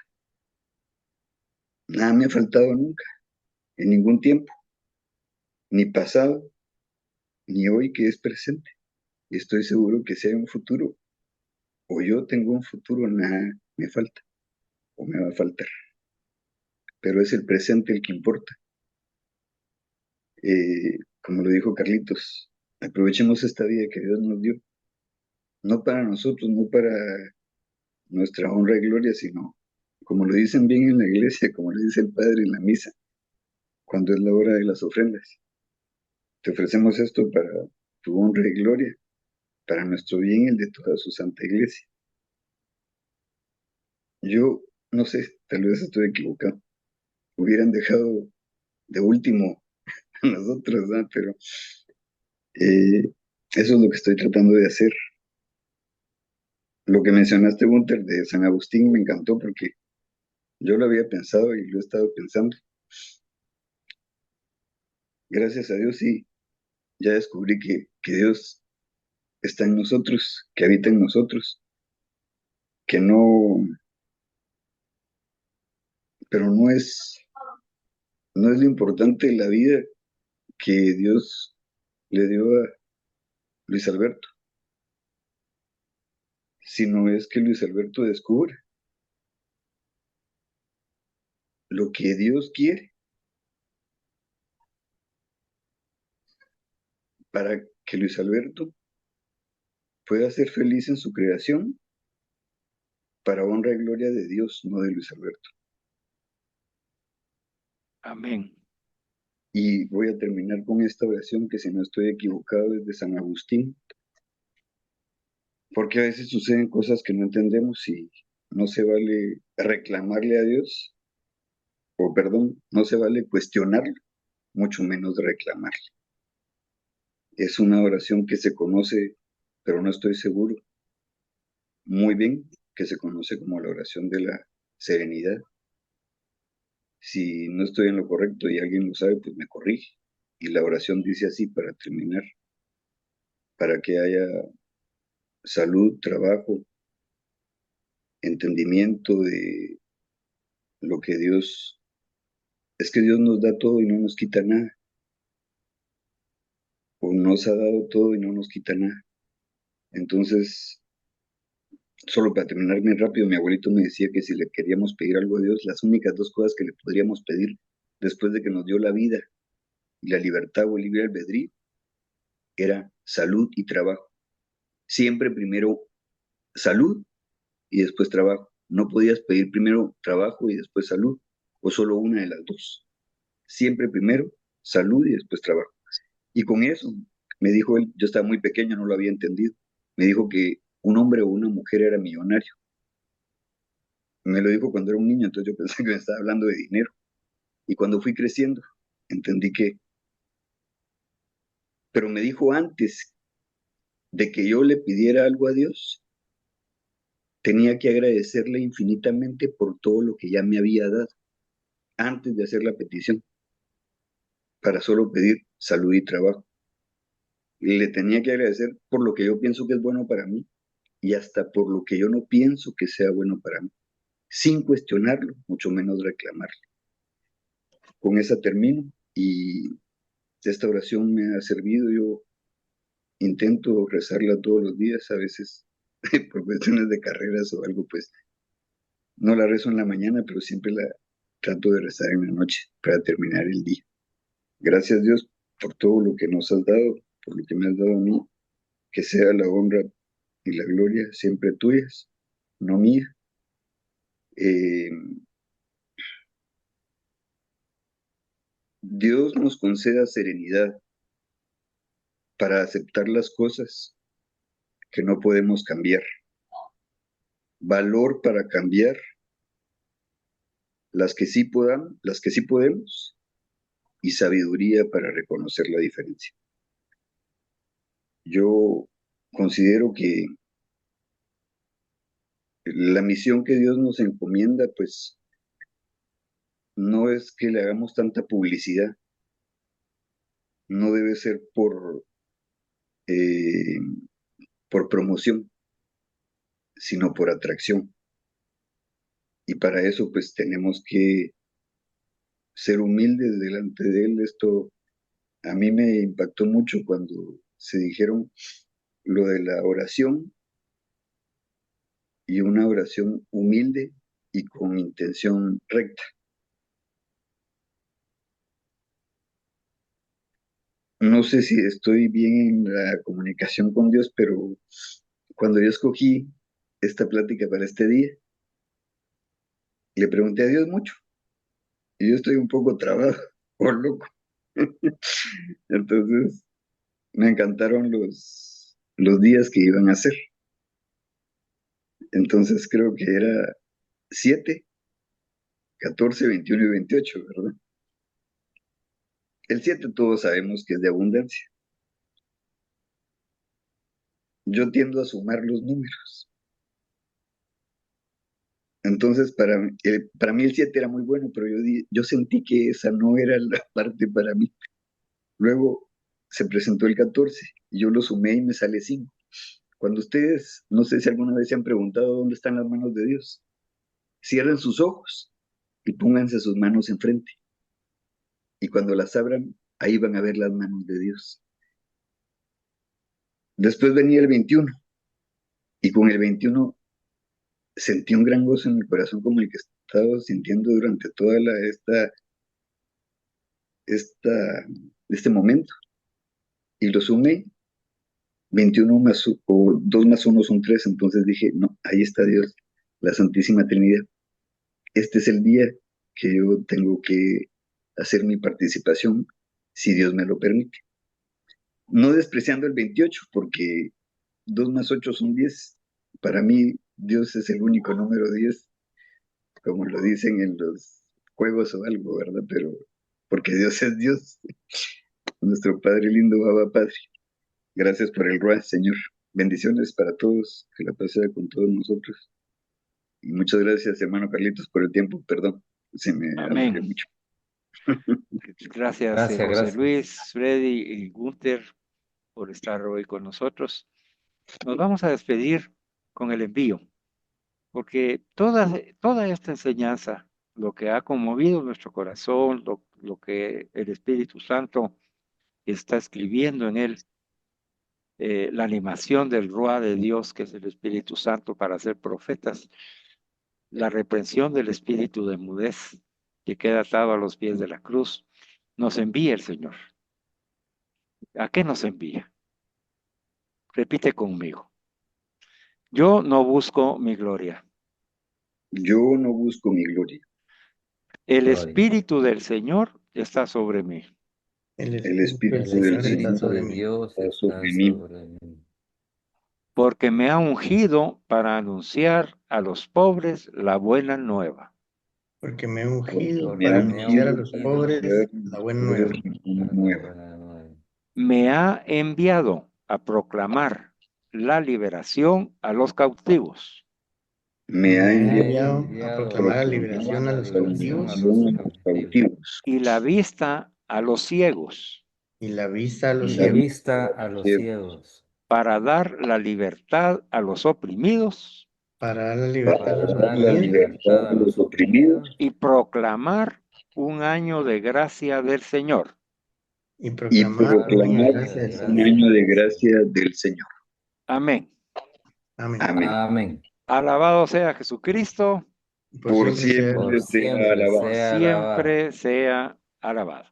Speaker 1: nada me ha faltado nunca, en ningún tiempo, ni pasado, ni hoy que es presente. Y estoy seguro que si hay un futuro, o yo tengo un futuro, nada me falta, o me va a faltar. Pero es el presente el que importa. Como lo dijo Carlitos, aprovechemos esta vida que Dios nos dio, no para nosotros, no para nuestra honra y gloria, sino, como lo dicen bien en la iglesia, como lo dice el Padre en la misa, cuando es la hora de las ofrendas. Te ofrecemos esto para tu honra y gloria, para nuestro bien y el de toda su santa iglesia. Yo no sé, tal vez estoy equivocado. Hubieran dejado de último a nosotros, ¿no? Pero eso es lo que estoy tratando de hacer. Lo que mencionaste, Gunther, de San Agustín, me encantó porque yo lo había pensado y lo he estado pensando. Gracias a Dios, sí, ya descubrí que Dios está en nosotros, que habita en nosotros, que no, pero no es lo importante de la vida que Dios le dio a Luis Alberto, sino es que Luis Alberto descubre lo que Dios quiere para que Luis Alberto pueda ser feliz en su creación para honra y gloria de Dios, no de Luis Alberto.
Speaker 2: Amén.
Speaker 1: Y voy a terminar con esta oración que, si no estoy equivocado, es de San Agustín, porque a veces suceden cosas que no entendemos y no se vale reclamarle a Dios, o perdón, no se vale cuestionarlo, mucho menos reclamarle. Es una oración que se conoce, pero no estoy seguro muy bien, que se conoce como la oración de la serenidad. Si no estoy en lo correcto y alguien lo sabe, pues me corrige. Y la oración dice así para terminar: para que haya salud, trabajo, entendimiento de lo que Dios, es que Dios nos da todo y no nos quita nada, o nos ha dado todo y no nos quita nada. Entonces, solo para terminar bien rápido, mi abuelito me decía que si le queríamos pedir algo a Dios, las únicas dos cosas que le podríamos pedir después de que nos dio la vida y la libertad o el libre albedrío era salud y trabajo. Siempre primero salud y después trabajo. No podías pedir primero trabajo y después salud, o solo una de las dos. Siempre primero salud y después trabajo. Y con eso, me dijo él, yo estaba muy pequeño, no lo había entendido, me dijo que un hombre o una mujer era millonario. Me lo dijo cuando era un niño, entonces yo pensé que me estaba hablando de dinero. Y cuando fui creciendo, entendí que, pero me dijo antes de que yo le pidiera algo a Dios, tenía que agradecerle infinitamente por todo lo que ya me había dado antes de hacer la petición, para solo pedir salud y trabajo. Le tenía que agradecer por lo que yo pienso que es bueno para mí y hasta por lo que yo no pienso que sea bueno para mí, sin cuestionarlo, mucho menos reclamarlo. Con esa termino y esta oración me ha servido. Yo intento rezarla todos los días, a veces por cuestiones de carreras o algo, pues no la rezo en la mañana, pero siempre la trato de rezar en la noche para terminar el día. Gracias Dios por todo lo que nos has dado, por lo que me has dado a mí, que sea la honra y la gloria siempre tuyas, no mía. Eh, Dios nos conceda serenidad para aceptar las cosas que no podemos cambiar, valor para cambiar las que sí podemos, y sabiduría para reconocer la diferencia. Yo considero que la misión que Dios nos encomienda, pues no es que le hagamos tanta publicidad, no debe ser eh, por promoción, sino por atracción. Y para eso, pues tenemos que ser humildes delante de Él. Esto a mí me impactó mucho cuando se dijeron lo de la oración, y una oración humilde y con intención recta. No sé si estoy bien en la comunicación con Dios, pero cuando yo escogí esta plática para este día, le pregunté a Dios mucho y yo estoy un poco trabado o loco. Entonces, me encantaron los días que iban a ser. Entonces, creo que era 7, 14, 21 y 28, ¿verdad? El 7 todos sabemos que es de abundancia. Yo tiendo a sumar los números. Entonces, para mí el 7 era muy bueno, pero yo sentí que esa no era la parte para mí. Luego se presentó el 14 y yo lo sumé y me sale 5. Cuando ustedes, no sé si alguna vez se han preguntado dónde están las manos de Dios, cierren sus ojos y pónganse sus manos enfrente. Y cuando las abran, ahí van a ver las manos de Dios. Después venía el 21 y con el 21 sentí un gran gozo en mi corazón como el que he estado sintiendo durante toda este momento. Y lo sumé, 21 más, o 2 más 1 son 3, entonces dije, no, ahí está Dios, la Santísima Trinidad. Este es el día que yo tengo que hacer mi participación, si Dios me lo permite. No despreciando el 28, porque 2 más 8 son 10. Para mí, Dios es el único número 10, como lo dicen en los juegos o algo, ¿verdad? Pero porque Dios es Dios, nuestro Padre lindo, Abba Padre. Gracias por el Ruach, Señor. Bendiciones para todos, que la paz sea con todos nosotros. Y muchas gracias, hermano Carlitos, por el tiempo. Perdón, se me alargué
Speaker 2: Amén.
Speaker 1: mucho.
Speaker 2: Gracias,
Speaker 4: Gracias,
Speaker 2: José
Speaker 4: gracias.
Speaker 2: Luis, Freddy y Gunther, por estar hoy con nosotros. Nos vamos a despedir con el envío, porque toda esta enseñanza, lo que ha conmovido nuestro corazón, lo que el Espíritu Santo está escribiendo en él, la animación del Ruach de Dios, que es el Espíritu Santo para ser profetas, la reprensión del espíritu de mudez que queda atado a los pies de la cruz, nos envía el Señor. ¿A qué nos envía? Repite conmigo. Yo no busco mi gloria.
Speaker 1: Yo no busco mi gloria.
Speaker 2: El
Speaker 4: Gloria.
Speaker 2: Espíritu del Señor está sobre mí,
Speaker 1: El
Speaker 3: El
Speaker 1: Espíritu
Speaker 4: El
Speaker 1: del
Speaker 3: Señor está
Speaker 1: Señor
Speaker 4: Espíritu
Speaker 3: sobre
Speaker 4: de
Speaker 3: mí,
Speaker 4: Dios
Speaker 1: está
Speaker 4: está
Speaker 1: sobre mí,
Speaker 4: sobre mí,
Speaker 2: porque me ha ungido para anunciar a los pobres la buena nueva.
Speaker 3: porque me he
Speaker 1: porque
Speaker 3: ungido
Speaker 1: me
Speaker 4: porque
Speaker 3: para
Speaker 1: ha
Speaker 4: me ha
Speaker 3: anunciar a
Speaker 1: ungido
Speaker 3: los
Speaker 1: para
Speaker 4: ungido
Speaker 3: pobres
Speaker 1: anunciar a
Speaker 3: la
Speaker 1: los
Speaker 3: buena
Speaker 1: pobres
Speaker 3: nueva,
Speaker 1: la buena
Speaker 4: a la
Speaker 1: nueva.
Speaker 4: buena nueva.
Speaker 2: Me ha enviado a proclamar la liberación a los cautivos
Speaker 1: Me ha
Speaker 3: me ha
Speaker 4: Me ha
Speaker 1: enviado
Speaker 3: enviado a
Speaker 1: a
Speaker 4: enviado a
Speaker 3: proclamar la
Speaker 1: proclamar
Speaker 3: liberación a
Speaker 4: proclamar la
Speaker 3: los
Speaker 1: la
Speaker 4: liberación a
Speaker 3: cautivos
Speaker 4: los
Speaker 1: liberación a los
Speaker 4: cautivos
Speaker 1: cautivos
Speaker 2: y la vista a los ciegos,
Speaker 3: y la vista a
Speaker 1: y
Speaker 3: los
Speaker 4: y la
Speaker 1: la
Speaker 3: ciegos,
Speaker 1: vista
Speaker 4: vista
Speaker 1: a
Speaker 4: a
Speaker 1: los
Speaker 4: los
Speaker 1: ciegos,
Speaker 4: ciegos,
Speaker 2: para dar la libertad a los oprimidos
Speaker 3: para dar la
Speaker 1: para
Speaker 3: libertad a
Speaker 4: para
Speaker 3: los
Speaker 1: dar
Speaker 4: dar
Speaker 1: la
Speaker 4: la
Speaker 3: oprimidos
Speaker 1: libertad
Speaker 4: libertad
Speaker 1: a
Speaker 4: a
Speaker 1: los
Speaker 4: los
Speaker 1: oprimidos
Speaker 4: oprimidos
Speaker 2: y proclamar un año de gracia del Señor.
Speaker 3: y
Speaker 1: y
Speaker 3: proclamar
Speaker 1: proclamar
Speaker 3: la gracia del
Speaker 4: gracia
Speaker 1: un
Speaker 3: Señor.
Speaker 1: año de gracia del Señor.
Speaker 2: Amén.
Speaker 3: Amén.
Speaker 1: Amén.
Speaker 4: Amén.
Speaker 2: Alabado sea Jesucristo,
Speaker 3: Por
Speaker 1: Por
Speaker 3: siempre sea
Speaker 4: Por
Speaker 1: siempre sea
Speaker 4: siempre
Speaker 1: alabado.
Speaker 2: por
Speaker 4: sea alabado.
Speaker 2: siempre sea alabado.